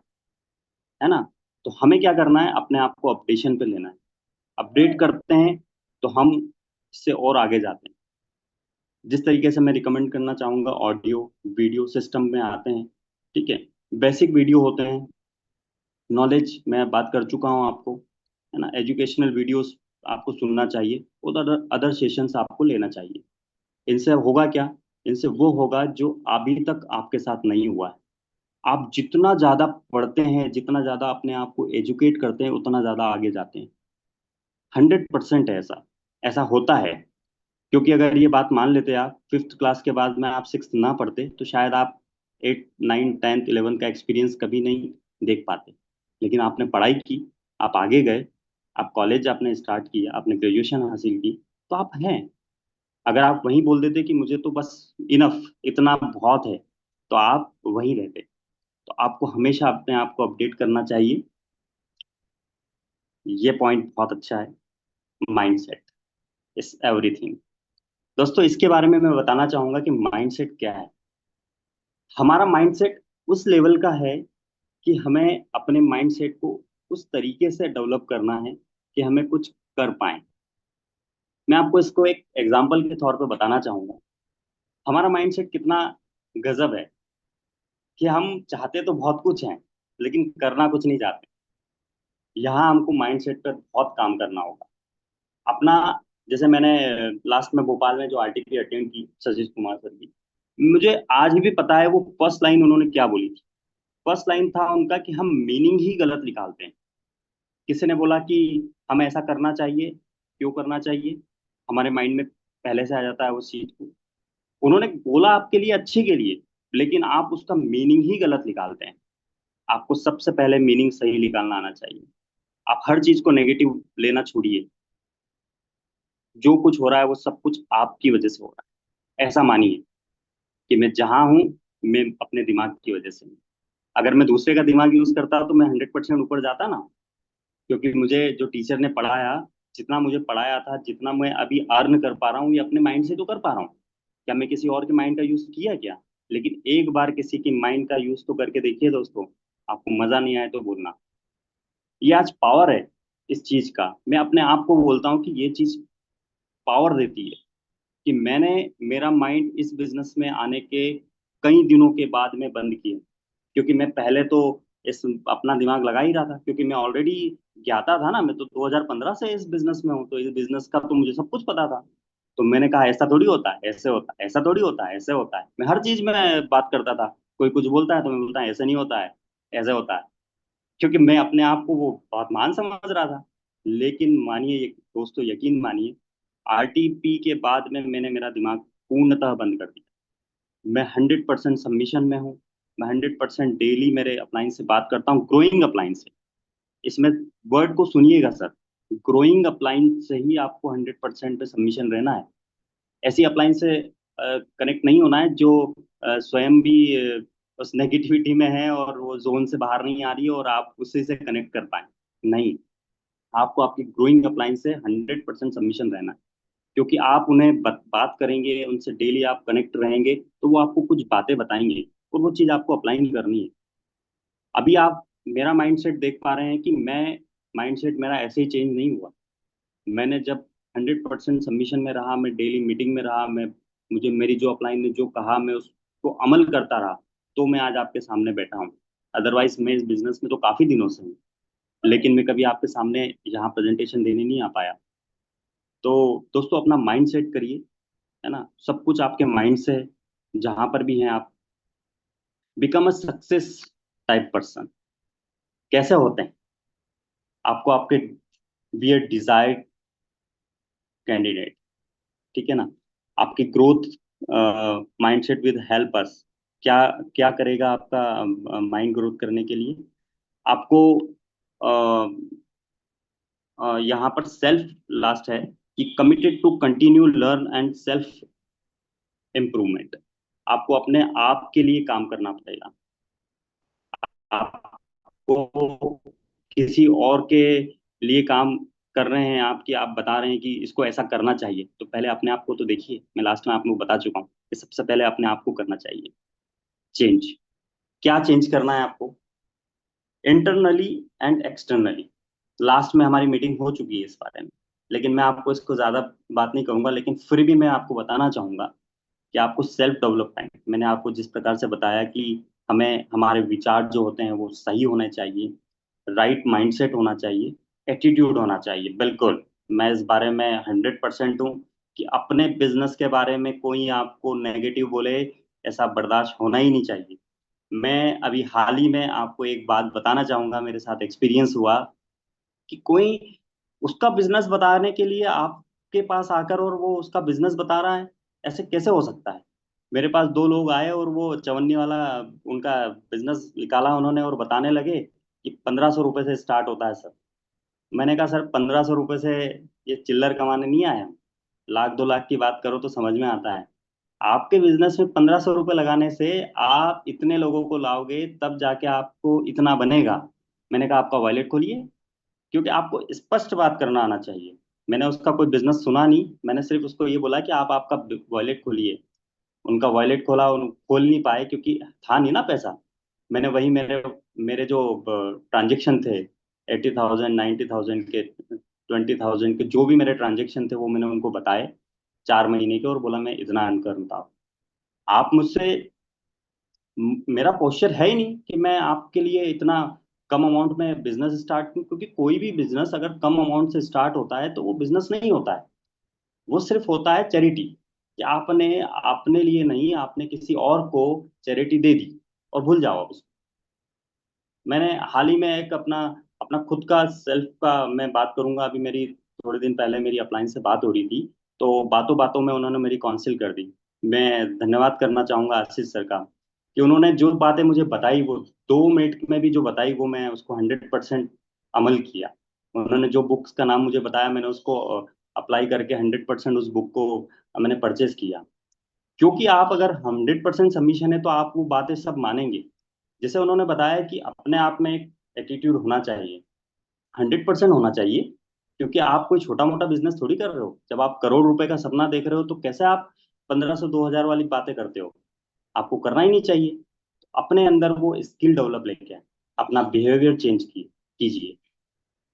है ना। तो हमें क्या करना है? अपने आप को अपडेशन पे लेना है। अपडेट करते हैं तो हम इससे और आगे जाते हैं। जिस तरीके से मैं रिकमेंड करना चाहूंगा, ऑडियो वीडियो सिस्टम में आते हैं, ठीक है। बेसिक वीडियो होते हैं, नॉलेज मैं बात कर चुका हूँ आपको, है ना। एजुकेशनल वीडियोस आपको सुनना चाहिए, उधर अदर सेशंस आपको लेना चाहिए। इनसे होगा क्या? इनसे वो होगा जो अभी तक आपके साथ नहीं हुआ है। आप जितना ज्यादा पढ़ते हैं, जितना ज्यादा अपने आप को एजुकेट करते हैं, उतना ज्यादा आगे जाते हैं। 100% है ऐसा, ऐसा होता है। क्योंकि अगर ये बात मान लेते आप, 5th क्लास के बाद में आप 6th ना पढ़ते, तो शायद आप 8 9 10th 11th का एक्सपीरियंस कभी नहीं देख पाते। लेकिन आपने पढ़ाई की, आप आगे गए, आप कॉलेज आपने स्टार्ट किया, आपने ग्रेजुएशन हासिल की, तो आप हैं। अगर आप वहीं बोल देते कि मुझे तो बस इनफ, इतना बहुत है, तो आप वहीं रहते। तो आपको हमेशा अपने आप को अपडेट करना चाहिए। ये पॉइंट बहुत अच्छा है, माइंडसेट। Is everything. दोस्तों, इसके बारे में मैं बताना चाहूंगा कि माइंडसेट क्या है। हमारा माइंडसेट उस लेवल का है कि हमें अपने माइंडसेट को उस तरीके से डेवलप करना है कि हमें कुछ कर पाए। मैं आपको इसको एक एग्जांपल के तौर पे बताना चाहूंगा। हमारा माइंडसेट कितना गजब है कि हम चाहते तो बहुत कुछ हैं, लेकिन करना कुछ नहीं चाहते। यहाँ हमको माइंडसेट पर बहुत काम करना होगा अपना। जैसे मैंने लास्ट में भोपाल में जो आरटीपी अटेंड की सतीश कुमार सर की, मुझे आज भी पता है वो फर्स्ट लाइन उन्होंने क्या बोली थी। फर्स्ट लाइन था उनका कि हम मीनिंग ही गलत निकालते हैं। किसी ने बोला कि हमें ऐसा करना चाहिए, क्यों करना चाहिए, हमारे माइंड में पहले से आ जाता है उस चीज को। उन्होंने बोला आपके लिए अच्छे के लिए, लेकिन आप उसका मीनिंग ही गलत निकालते हैं। आपको सबसे पहले मीनिंग सही निकालना आना चाहिए। आप हर चीज को नेगेटिव लेना छोड़िए। जो कुछ हो रहा है वो सब कुछ आपकी वजह से हो रहा है, ऐसा मानिए कि मैं जहां हूं, मैं अपने दिमाग की वजह से हूं। अगर मैं दूसरे का दिमाग यूज करता तो मैं 100% ऊपर जाता ना। क्योंकि मुझे जो टीचर ने पढ़ाया, जितना मुझे पढ़ाया था, जितना मैं अभी अर्न कर पा रहा हूँ, ये अपने माइंड से तो कर पा रहा हूँ। क्या मैं किसी और के माइंड का यूज किया क्या? लेकिन एक बार किसी की माइंड का यूज तो करके देखिए दोस्तों। आपको मजा नहीं आए तो बोलना। ये आज पावर है इस चीज का। मैं अपने आप को बोलता हूँ कि ये चीज पावर देती है कि मैंने मेरा माइंड इस बिजनेस में आने के कई दिनों के बाद में बंद किया। क्योंकि मैं पहले तो इस अपना दिमाग लगा ही रहा था, क्योंकि मैं ऑलरेडी ज्ञाता था ना। मैं तो 2015 से इस बिजनेस में हूँ, तो इस बिजनेस का तो मुझे सब कुछ पता था। तो मैंने कहा ऐसा थोड़ी होता है, ऐसे होता है, ऐसा थोड़ी होता है, ऐसे होता है। मैं हर चीज में बात करता था। कोई कुछ बोलता है तो मैं बोलता है ऐसे नहीं होता है, ऐसे होता है। क्योंकि मैं अपने आप को वो बहुत महान समझ रहा था। लेकिन मानिए दोस्तों, यकीन मानिए, आरटीपी के बाद में मैंने मेरा दिमाग पूर्णतः बंद कर दिया। मैं 100% सबमिशन में हूँ। मैं 100% डेली मेरे अपलाइन से बात करता हूँ, ग्रोइंग अपलाइन से। इसमें वर्ड को सुनिएगा सर, ग्रोइंग अपलाइन से ही आपको 100% पे सबमिशन रहना है। ऐसी अपलाइन से कनेक्ट नहीं होना है जो स्वयं भी उस नेगेटिविटी में है और वो जोन से बाहर नहीं आ रही है और आप उसी से कनेक्ट कर पाए। नहीं, आपको आपकी ग्रोइंग अपलाइन से 100% सबमिशन रहना है। क्योंकि आप उन्हें बात करेंगे, उनसे डेली आप कनेक्ट रहेंगे, तो वो आपको कुछ बातें बताएंगे और वो चीज़ आपको अप्लाई नहीं करनी है। अभी आप मेरा माइंडसेट देख पा रहे हैं कि मैं माइंडसेट मेरा ऐसे ही चेंज नहीं हुआ। मैंने जब 100% सबमिशन में रहा, मैं डेली मीटिंग में रहा, मैं मुझे मेरी जो अपलाइन ने जो कहा मैं उसको अमल करता रहा, तो मैं आज आपके सामने बैठा हूँ। अदरवाइज मैं इस बिजनेस में तो काफ़ी दिनों से हूँ, लेकिन मैं कभी आपके सामने यहाँ प्रेजेंटेशन देने नहीं आ पाया। तो दोस्तों, अपना माइंड सेट करिए, है ना। सब कुछ आपके माइंड से है। जहां पर भी हैं आप, become a success type person. कैसे होते हैं? आपको आपके बी ए डिजायर्ड कैंडिडेट, ठीक है ना। आपकी growth mindset with help us. क्या क्या करेगा आपका माइंड ग्रोथ करने के लिए? आपको यहाँ पर सेल्फ लास्ट है कि committed to continue learn and self improvement. आपको अपने आप के लिए काम करना पड़ेगा। आपको किसी और के लिए काम कर रहे हैं आप, कि आप बता रहे हैं कि इसको ऐसा करना चाहिए, तो पहले अपने आप को तो देखिए। मैं लास्ट में आप लोग बता चुका हूँ कि सबसे पहले अपने आप को करना चाहिए चेंज। क्या चेंज करना है आपको? Internally and externally. लास्ट में हमारी मीटिंग हो चुकी है इस बारे में, लेकिन मैं आपको इसको ज्यादा बात नहीं करूंगा। लेकिन फिर भी मैं आपको बताना चाहूंगा कि आपको सेल्फ डेवलपमेंट, मैंने आपको जिस प्रकार से बताया कि हमें हमारे विचार जो होते हैं वो सही होने चाहिए, राइट माइंडसेट होना चाहिए, एटीट्यूड होना चाहिए। बिल्कुल, मैं इस बारे में 100% हूँ कि अपने बिजनेस के बारे में कोई आपको नेगेटिव बोले, ऐसा बर्दाश्त होना ही नहीं चाहिए। मैं अभी हाल ही में आपको एक बात बताना चाहूंगा, मेरे साथ एक्सपीरियंस हुआ कि कोई उसका बिजनेस बताने के लिए आपके पास आकर और वो उसका बिजनेस बता रहा है। ऐसे कैसे हो सकता है? मेरे पास दो लोग आए और वो चवन्नी वाला उनका बिजनेस निकाला उन्होंने और बताने लगे कि 1500 रुपये से स्टार्ट होता है सर। मैंने कहा सर, 1500 रुपये से ये चिल्लर कमाने नहीं आए हम। लाख 2 लाख की बात करो तो समझ में आता है। आपके बिजनेस में 1500 रुपये लगाने से आप इतने लोगों को लाओगे, तब जाके आपको इतना बनेगा। मैंने कहा आपका वॉलेट खोलिए, क्योंकि आपको स्पष्ट बात करना आना चाहिए। मैंने उसका कोई बिजनेस सुना नहीं, मैंने सिर्फ उसको ये बोला कि आप आपका वॉलेट खोलिए। उनका वॉलेट खोला, उन खोल नहीं पाए क्योंकि था नहीं ना पैसा। मैंने वही मेरे मेरे जो ट्रांजेक्शन थे, 80,000, 90,000 के, 20,000 के, जो भी मेरे ट्रांजेक्शन थे वो मैंने उनको बताए 4 महीने के, और बोला मैं इतना अर्न करता हूँ। आप मुझसे, मेरा पोस्चर है ही नहीं कि मैं आपके लिए इतना कम अमाउंट में बिजनेस स्टार्ट करूं, क्योंकि कोई भी बिजनेस अगर कम अमाउंट से स्टार्ट होता है तो वो बिजनेस नहीं होता है, वो सिर्फ होता है चैरिटी। कि आपने अपने लिए नहीं, आपने किसी और को चैरिटी दे दी और भूल जाओ उसको। मैंने हाल ही में एक अपना अपना खुद का सेल्फ का मैं बात करूंगा। अभी मेरी थोड़े दिन पहले मेरी अपलाइन से बात हो रही थी, तो बातों बातों में उन्होंने मेरी काउंसिल कर दी। मैं धन्यवाद करना चाहूंगा आशीष सर का, कि उन्होंने जो बातें मुझे बताई, वो 2 मिनट में भी जो बताई, वो मैं उसको 100% अमल किया। उन्होंने जो बुक्स का नाम मुझे बताया, मैंने उसको अप्लाई करके 100% उस बुक को मैंने परचेज किया। क्योंकि आप अगर 100% सबमिशन है तो आप वो बातें सब मानेंगे। जैसे उन्होंने बताया कि अपने आप में एक एटीट्यूड होना चाहिए, 100% होना चाहिए। क्योंकि आप कोई छोटा मोटा बिजनेस थोड़ी कर रहे हो। जब आप करोड़ रुपए का सपना देख रहे हो तो कैसे आप 1500 2000 वाली बातें करते हो? आपको करना ही नहीं चाहिए। अपने अंदर वो स्किल डेवलप लेके आए, अपना बिहेवियर चेंज कीजिए।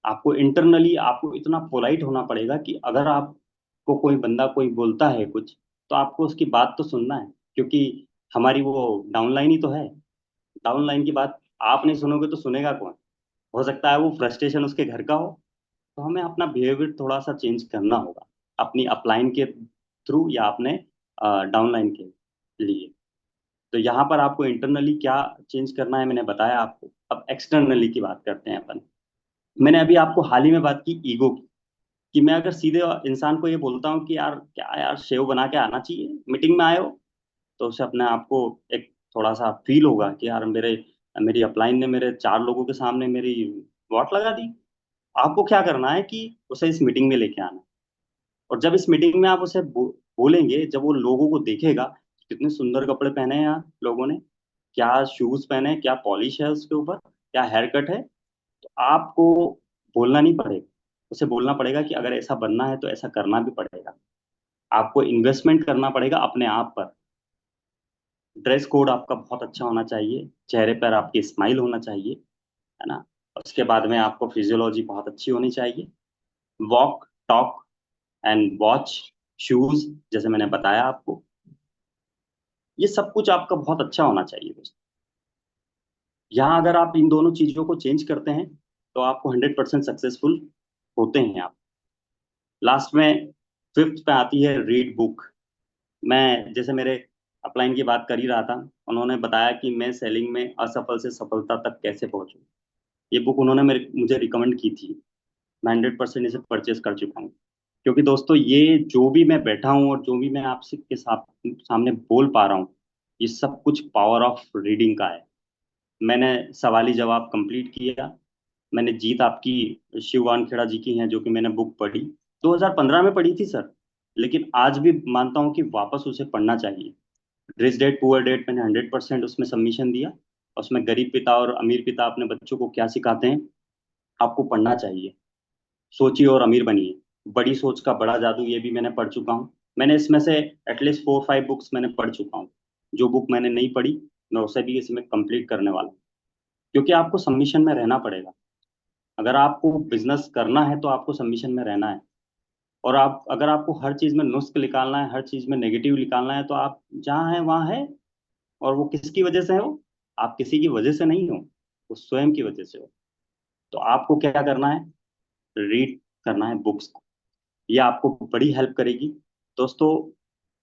आपको इंटरनली आपको इतना पोलाइट होना पड़ेगा कि अगर आपको कोई बंदा कोई बोलता है कुछ, तो आपको उसकी बात तो सुनना है। क्योंकि हमारी वो डाउनलाइन ही तो है। डाउनलाइन की बात आप नहीं सुनोगे तो सुनेगा कौन? हो सकता है वो फ्रस्ट्रेशन उसके घर का हो। तो हमें अपना बिहेवियर थोड़ा सा चेंज करना होगा, अपनी अपलाइन के थ्रू या अपने डाउनलाइन के लिए। तो यहाँ पर आपको इंटरनली क्या चेंज करना है मैंने बताया आपको। अब एक्सटर्नली की बात करते हैं अपन। मैंने अभी आपको हाल ही में बात की ईगो की, कि मैं अगर सीधे इंसान को ये बोलता हूँ कि यार क्या यार, शेव बना के आना चाहिए, मीटिंग में आए हो, तो उसे अपने आप को एक थोड़ा सा फील होगा कि यार मेरी अपलाइन ने मेरे 4 लोगों के सामने मेरी वॉट लगा दी। आपको क्या करना है कि उसे इस मीटिंग में लेके आना है। और जब इस मीटिंग में आप उसे बोलेंगे, जब वो लोगों को देखेगा कि कितने सुंदर कपड़े पहने हैं यार लोगों ने, क्या शूज पहने हैं, क्या पॉलिश है उसके ऊपर, क्या हेयर कट है, तो आपको बोलना नहीं पड़ेगा। उसे बोलना पड़ेगा कि अगर ऐसा बनना है तो ऐसा करना भी पड़ेगा। आपको इन्वेस्टमेंट करना पड़ेगा अपने आप पर। ड्रेस कोड आपका बहुत अच्छा होना चाहिए, चेहरे पर आपकी स्माइल होना चाहिए, है ना। उसके बाद में आपको फिजियोलॉजी बहुत अच्छी होनी चाहिए। Walk, talk and watch, shoes, जैसे मैंने बताया आपको, ये सब कुछ आपका बहुत अच्छा होना चाहिए दोस्तों। यहाँ अगर आप इन दोनों चीजों को चेंज करते हैं तो आपको 100% सक्सेसफुल होते हैं आप। लास्ट में फिफ्थ पे आती है रीड बुक। मैं जैसे मेरे अपलाइन की बात कर ही रहा था, उन्होंने बताया कि मैं सेलिंग में असफल से सफलता तक कैसे पहुंचूं। ये बुक उन्होंने मुझे रिकमेंड की थी। मैं 100% इसे परचेस कर चुका हूँ। क्योंकि दोस्तों ये जो भी मैं बैठा हूँ और जो भी मैं आपसे के सामने बोल पा रहा हूँ, ये सब कुछ पावर ऑफ रीडिंग का है। मैंने सवाली जवाब कंप्लीट किया। मैंने जीत आपकी शिव वानखेड़ा जी की हैं, जो कि मैंने बुक पढ़ी, 2015 में पढ़ी थी सर। लेकिन आज भी मानता हूँ कि वापस उसे पढ़ना चाहिए। रिच डैड पुअर डैड मैंने 100% उसमें सबमिशन दिया। उसमें गरीब पिता और अमीर पिता अपने बच्चों को क्या सिखाते हैं, आपको पढ़ना चाहिए। सोचिए और अमीर बनिए। बड़ी सोच का बड़ा जादू, ये भी मैंने पढ़ चुका हूँ। मैंने इसमें से एटलीस्ट 4 5 बुक्स मैंने पढ़ चुका हूँ। जो बुक मैंने नहीं पढ़ी, मैं उसे भी इसमें कंप्लीट करने वाला हूँ। क्योंकि आपको सबमिशन में रहना पड़ेगा। अगर आपको बिजनेस करना है तो आपको सबमिशन में रहना है। और आप अगर आपको हर चीज में नुस्ख निकालना है, हर चीज में नेगेटिव निकालना है, तो आप जहाँ है वहाँ है। और वो किसकी वजह से है? वो आप किसी की वजह से नहीं हो, वो स्वयं की वजह से हो। तो आपको क्या करना है? रीड करना है बुक्स को। ये आपको बड़ी हेल्प करेगी दोस्तों।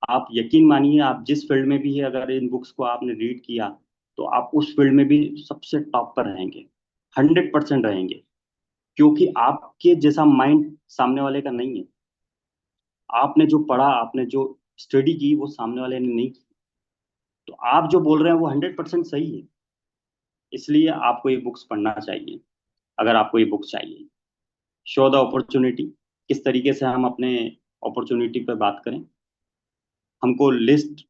आप यकीन मानिए, आप जिस फील्ड में भी है, अगर इन बुक्स को आपने रीड किया तो आप उस फील्ड में भी सबसे टॉप पर रहेंगे, 100% रहेंगे। क्योंकि आपके जैसा माइंड सामने वाले का नहीं है। आपने जो पढ़ा, आपने जो स्टडी की, वो सामने वाले ने नहीं की। तो आप जो बोल रहे हैं वो 100% सही है। इसलिए आपको ये बुक्स पढ़ना चाहिए, अगर आपको ये बुक्स चाहिए। शो द अपॉर्चुनिटी, किस तरीके से हम अपने अपॉर्चुनिटी पर बात करें। हमको लिस्ट,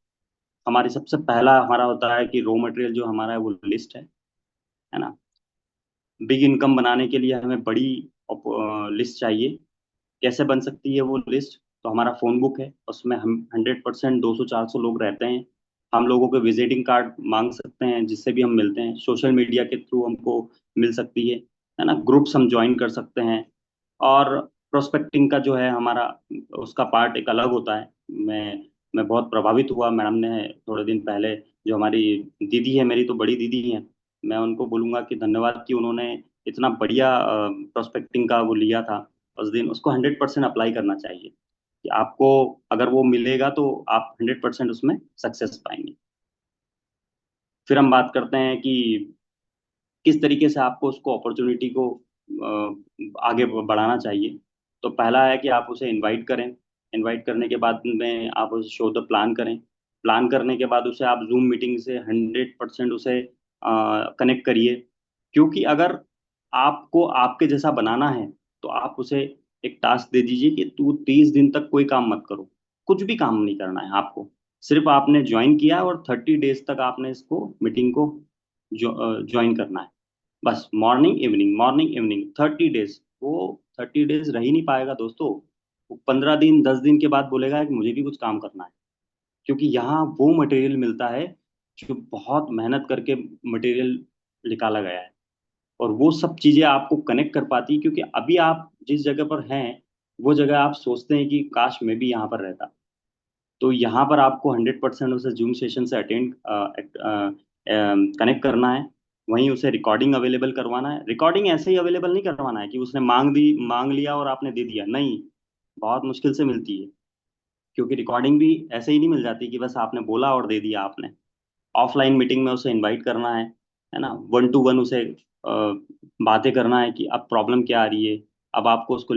हमारी सबसे पहला हमारा होता है कि रॉ मटेरियल जो हमारा है वो लिस्ट है ना। बिग इनकम बनाने के लिए हमें बड़ी लिस्ट चाहिए। कैसे बन सकती है वो लिस्ट? तो हमारा फोन बुक है, उसमें हम 100% 200-400 लोग रहते हैं। हम लोगों के विजिटिंग कार्ड मांग सकते हैं जिससे भी हम मिलते हैं। सोशल मीडिया के थ्रू हमको मिल सकती है ना। ग्रुप्स हम ज्वाइन कर सकते हैं। और प्रोस्पेक्टिंग का जो है हमारा, उसका पार्ट एक अलग होता है। मैं बहुत प्रभावित हुआ मैडम ने थोड़े दिन पहले, जो हमारी दीदी है, मेरी तो बड़ी दीदी है, मैं उनको बोलूंगा कि धन्यवाद कि उन्होंने इतना बढ़िया प्रोस्पेक्टिंग का वो लिया था उस दिन। उसको 100% अप्लाई करना चाहिए कि आपको अगर वो मिलेगा तो आप 100% उसमें सक्सेस पाएंगे। फिर हम बात करते हैं कि किस तरीके से आपको उसको अपॉर्चुनिटी को आगे बढ़ाना चाहिए। तो पहला है कि आप उसे इनवाइट करें। इनवाइट करने के बाद में आप उसे शो द प्लान करें। प्लान करने के बाद उसे आप जूम मीटिंग से 100% उसे कनेक्ट करिए। क्योंकि अगर आपको आपके जैसा बनाना है तो आप उसे एक टास्क दे दीजिए कि तू 30 दिन तक कोई काम मत करो। कुछ भी काम नहीं करना है आपको। सिर्फ आपने ज्वाइन किया और 30 डेज तक आपने इसको मीटिंग को ज्वाइन करना है। बस मॉर्निंग इवनिंग 30 डेज। वो 30 डेज रह ही नहीं पाएगा दोस्तों। वो 15 दिन 10 दिन के बाद बोलेगा कि मुझे भी कुछ काम करना है। क्योंकि यहाँ वो मटेरियल मिलता है जो बहुत मेहनत करके मटेरियल निकाला गया है। और वो सब चीजें आपको कनेक्ट कर पाती है, क्योंकि अभी आप जिस जगह पर हैं वो जगह आप सोचते हैं कि काश मैं भी यहाँ पर रहता। तो यहाँ पर आपको 100% उसे जूम सेशन से अटेंड कनेक्ट करना है। वहीं उसे रिकॉर्डिंग अवेलेबल करवाना है। रिकॉर्डिंग ऐसे ही अवेलेबल नहीं करवाना है कि उसने मांग लिया और आपने दे दिया, नहीं। बहुत मुश्किल से मिलती है। क्योंकि रिकॉर्डिंग भी ऐसे ही नहीं मिल जाती कि बस आपने बोला और दे दिया आपने। ऑफलाइन मीटिंग में उसे इनवाइट करना है ना। 1 to 1 उसे बातें करना है कि अब प्रॉब्लम क्या आ रही है। अब आपको उसको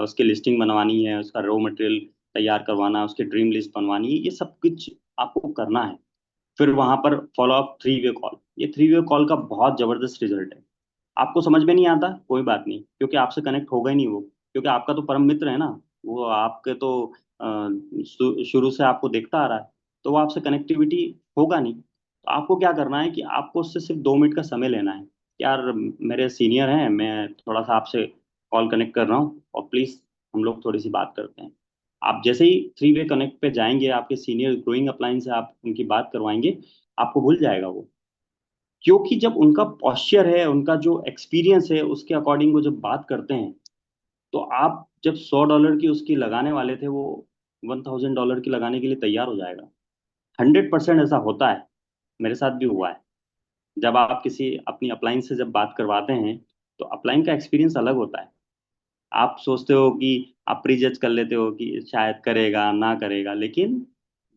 उसकी लिस्टिंग बनवानी है, उसका रॉ मटेरियल तैयार करवाना है, उसकी ड्रीम लिस्ट बनवानी है, ये सब कुछ आपको करना है। फिर वहां पर फॉलो अप 3 वे कॉल। ये 3 वे कॉल का बहुत जबरदस्त रिजल्ट है। आपको समझ में नहीं आता कोई बात नहीं, क्योंकि आपसे कनेक्ट होगा ही नहीं वो। क्योंकि आपका तो परम मित्र है ना। वो आपके तो शुरू से आपको देखता आ रहा है। तो वो आपसे कनेक्टिविटी होगा नहीं। तो आपको क्या करना है कि आपको उससे सिर्फ 2 मिनट का समय लेना है। यार मेरे सीनियर हैं, मैं थोड़ा सा आपसे कॉल कनेक्ट कर रहा हूँ और प्लीज हम लोग थोड़ी सी बात करते हैं। आप जैसे ही 3 वे कनेक्ट पे जाएंगे, आपके सीनियर ग्रोइंग अपलाइन से आप उनकी बात करवाएंगे, आपको भूल जाएगा वो। क्योंकि जब उनका पॉस्चर है, उनका जो एक्सपीरियंस है, उसके अकॉर्डिंग वो जब बात करते हैं, तो आप जब $100 की उसकी लगाने वाले थे, वो $1000 की लगाने के लिए तैयार हो जाएगा। 100% ऐसा होता है। मेरे साथ भी हुआ है। जब आप किसी अपनी अपलाइन से जब बात करवाते हैं, तो अपलाइन का एक्सपीरियंस अलग होता है। आप सोचते हो कि आप प्री जज कर लेते हो कि शायद करेगा ना करेगा, लेकिन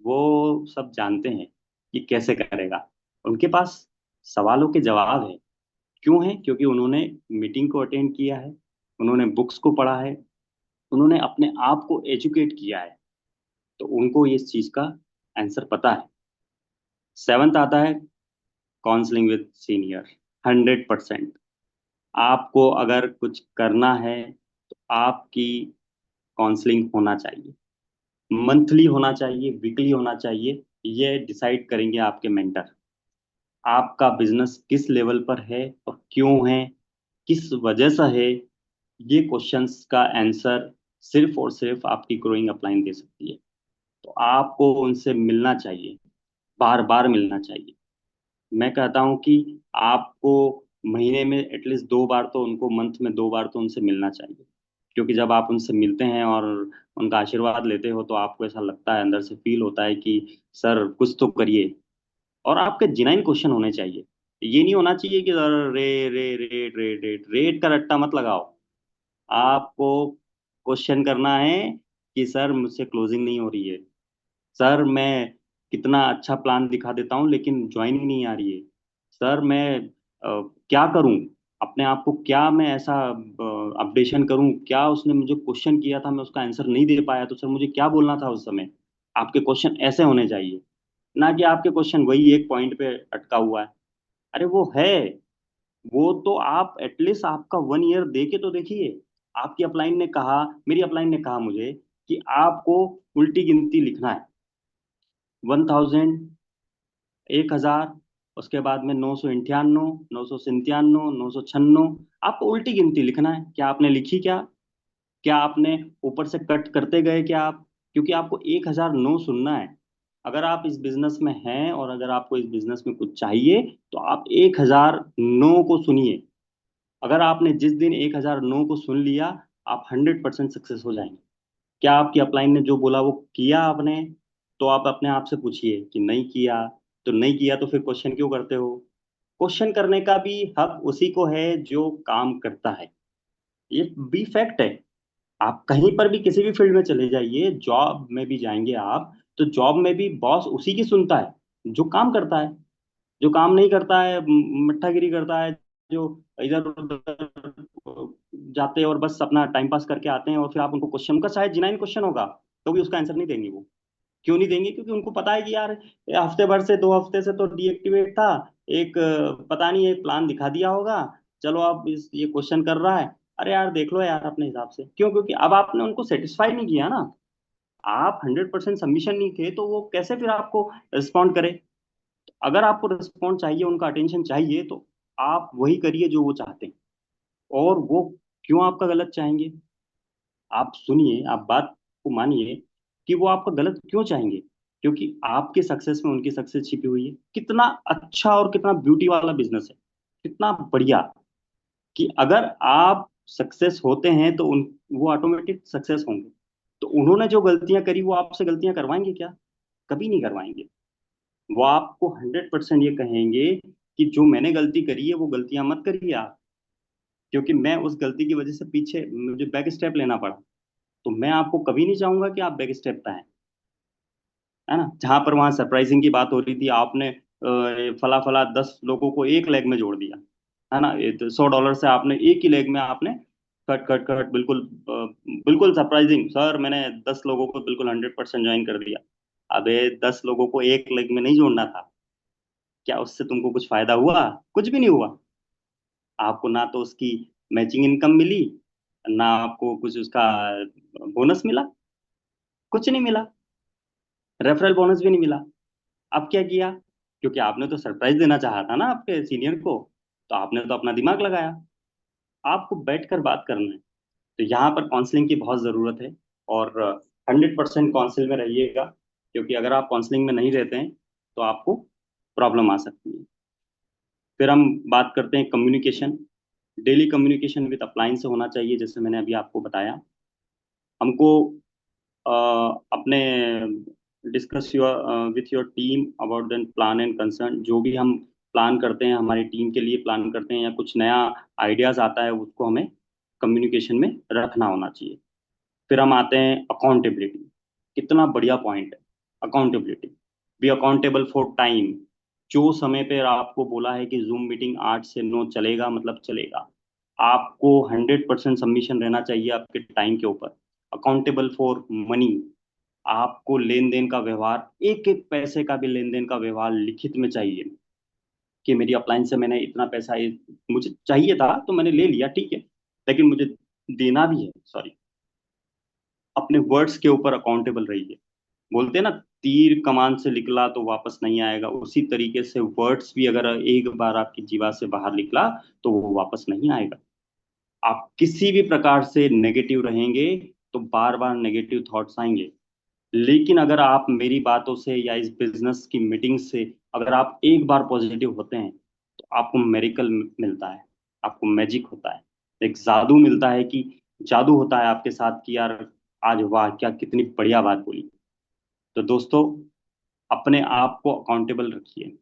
वो सब जानते हैं कि कैसे करेगा। उनके पास सवालों के जवाब है। क्यों है? क्योंकि उन्होंने मीटिंग को अटेंड किया है, उन्होंने बुक्स को पढ़ा है, उन्होंने अपने आप को एजुकेट किया है। तो उनको इस चीज का आंसर पता है। 7th आता है काउंसलिंग विद सीनियर। 100%। आपको अगर कुछ करना है तो आपकी काउंसलिंग होना चाहिए। मंथली होना चाहिए, वीकली होना चाहिए। ये डिसाइड करेंगे आपके मेंटर। आपका बिजनेस किस लेवल पर है और क्यों है, किस वजह से है, ये क्वेश्चंस का आंसर सिर्फ और सिर्फ आपकी ग्रोइंग अपलाइन दे सकती है। तो आपको उनसे मिलना चाहिए, बार बार मिलना चाहिए। मैं कहता हूँ कि आपको महीने में एटलीस्ट 2 बार तो उनको, मंथ में 2 बार तो उनसे मिलना चाहिए। क्योंकि जब आप उनसे मिलते हैं और उनका आशीर्वाद लेते हो, तो आपको ऐसा लगता है, अंदर से फील होता है कि सर कुछ तो करिए। और आपके जेन्युइन क्वेश्चन होने चाहिए। ये नहीं होना चाहिए कि सर रे रे रेट रेट रेट रेट का रट्टा मत लगाओ। आपको क्वेश्चन करना है कि सर मुझसे क्लोजिंग नहीं हो रही है। सर मैं कितना अच्छा प्लान दिखा देता हूँ लेकिन ज्वाइनिंग नहीं आ रही है। सर मैं क्या करूँ? अपने आप को क्या मैं ऐसा अपडेशन करूँ? क्या उसने मुझे क्वेश्चन किया था, मैं उसका आंसर नहीं दे पाया, तो सर मुझे क्या बोलना था उस समय? आपके क्वेश्चन ऐसे होने चाहिए। ना कि आपके क्वेश्चन वही एक पॉइंट पे अटका हुआ है। अरे वो है, वो तो आप एटलीस्ट आपका 1 ईयर दे के तो देखिए। आपकी अपलाइन ने कहा, मेरी अपलाइन ने कहा मुझे कि आपको उल्टी गिनती लिखना है। 1000, 1000, उसके बाद में 998, 997, 996। आपको उल्टी गिनती लिखना है। क्या आपने लिखी क्या? क्या आपने ऊपर से कट करते गए क्या आप? क्योंकि आपको 1,000 नो सुनना है। अगर आप इस बिजनेस में हैं और अगर आपको इस बिजनेस में कुछ चाहिए तो आप 1,000 नो को सुनिए। अगर आपने जिस दिन 1,000 नो को सुन लिया, आप 100% सक्सेस हो जाएंगे। क्या आपकी अपलाइन ने जो बोला वो किया आपने? तो आप अपने आप से पूछिए कि नहीं किया। तो नहीं किया तो फिर क्वेश्चन क्यों करते हो? क्वेश्चन करने का भी हक उसी को है जो काम करता है। ये भी फैक्ट है। आप कहीं पर भी किसी भी फील्ड में चले जाइए, जॉब में भी जाएंगे आप, तो जॉब में भी बॉस उसी की सुनता है जो काम करता है। जो काम नहीं करता है, मट्ठागिरी करता है, जो इधर उधर जाते हैं और बस अपना टाइम पास करके आते हैं, और फिर आप उनको क्वेश्चन, उनका शायद जिनाइन क्वेश्चन होगा तो भी उसका आंसर नहीं देंगे वो। क्यों नहीं देंगे? क्योंकि उनको पता है कि यार ये हफ्ते भर से 2 हफ्ते से तो डीएक्टिवेट था। एक पता नहीं एक प्लान दिखा दिया होगा। चलो अब इस ये क्वेश्चन कर रहा है। अरे यार देख लो यार अपने हिसाब से। क्यों? क्योंकि अब आपने उनको सेटिस्फाई नहीं किया ना। आप 100% सबमिशन नहीं थे तो वो कैसे फिर आपको रिस्पॉन्ड करे? अगर आपको रिस्पॉन्ड चाहिए, उनका अटेंशन चाहिए, तो आप वही करिए जो वो चाहते हैं। और वो क्यों आपका गलत चाहेंगे? आप सुनिए, आप बात को मानिए कि वो आपका गलत क्यों चाहेंगे। क्योंकि आपके सक्सेस में उनकी सक्सेस छिपी हुई है। कितना अच्छा और कितना ब्यूटी वाला बिजनेस है। कितना बढ़िया कि अगर आप सक्सेस होते हैं तो उन वो ऑटोमेटिक सक्सेस होंगे। तो उन्होंने जो गलतियां करी वो आपसे गलतियां करवाएंगे क्या? कभी नहीं करवाएंगे। वो आपको 100% ये कहेंगे कि जो मैंने गलती करी है वो गलतियां मत करिए आप। क्योंकि मैं उस गलती की वजह से पीछे मुझे बैक स्टेप लेना पड़ा। तो मैं आपको कभी नहीं चाहूंगा कि आप बैक स्टेप पे आए। है ना? जहां पर वहां सरप्राइजिंग की बात हो रही थी, आपने फला फला 10 लोगों को एक लेग में जोड़ दिया। है ना? ये तो $100 से आपने एक ही लेग में आपने कट कट कट, बिल्कुल बिल्कुल सरप्राइजिंग सर, मैंने 10 लोगों को बिल्कुल 100% ज्वाइन कर दिया। अबे 10 लोगों को एक लेग में नहीं जोड़ना था। क्या उससे तुमको कुछ फायदा हुआ? कुछ भी नहीं हुआ। आपको ना तो उसकी मैचिंग इनकम मिली, ना आपको कुछ उसका बोनस मिला। कुछ नहीं मिला। रेफरल बोनस भी नहीं मिला। अब क्या किया? क्योंकि आपने तो सरप्राइज देना चाहा था ना आपके सीनियर को। तो आपने तो अपना दिमाग लगाया। आपको बैठकर बात करना है। तो यहाँ पर काउंसलिंग की बहुत ज़रूरत है। और 100% काउंसिल में रहिएगा। क्योंकि अगर आप काउंसलिंग में नहीं रहते हैं तो आपको प्रॉब्लम आ सकती है। फिर हम बात करते हैं communication. Daily communication with upline से होना चाहिए, जैसे मैंने अभी आपको बताया। हमको अपने discuss your with your team about the plan and concern. जो भी हम प्लान करते हैं, हमारी टीम के लिए प्लान करते हैं, या कुछ नया आइडियाज आता है, उसको हमें कम्युनिकेशन में रखना होना चाहिए। फिर हम आते हैं अकाउंटेबिलिटी। कितना बढ़िया पॉइंट है accountability. Be accountable for time. जो समय पे आपको बोला है कि जूम मीटिंग 8 से 9 चलेगा, मतलब चलेगा। आपको 100% सबमिशन रहना चाहिए आपके टाइम के ऊपर। Accountable for money. आपको लेन देन का व्यवहार, एक एक पैसे का भी लेन देन का व्यवहार लिखित में चाहिए। कि मेरी अपलाइन से मैंने इतना पैसा मुझे चाहिए था तो मैंने ले लिया, ठीक है, लेकिन मुझे देना भी है, सॉरी। अपने वर्ड्स के ऊपर अकाउंटेबल रहिए। बोलते हैं ना, तीर कमान से निकला तो वापस नहीं आएगा। उसी तरीके से वर्ड्स भी अगर एक बार आपकी जीवा से बाहर निकला तो वो वापस नहीं आएगा। आप किसी भी प्रकार से नेगेटिव रहेंगे तो बार बार नेगेटिव थॉट्स आएंगे। लेकिन अगर आप मेरी बातों से या इस बिजनेस की मीटिंग से अगर आप एक बार पॉजिटिव होते हैं तो आपको मेरिकल मिलता है। आपको मैजिक होता है। एक जादू मिलता है कि जादू होता है आपके साथ कि यार आज वाह क्या कितनी बढ़िया बात बोली। तो दोस्तों, अपने आप को अकाउंटेबल रखिए।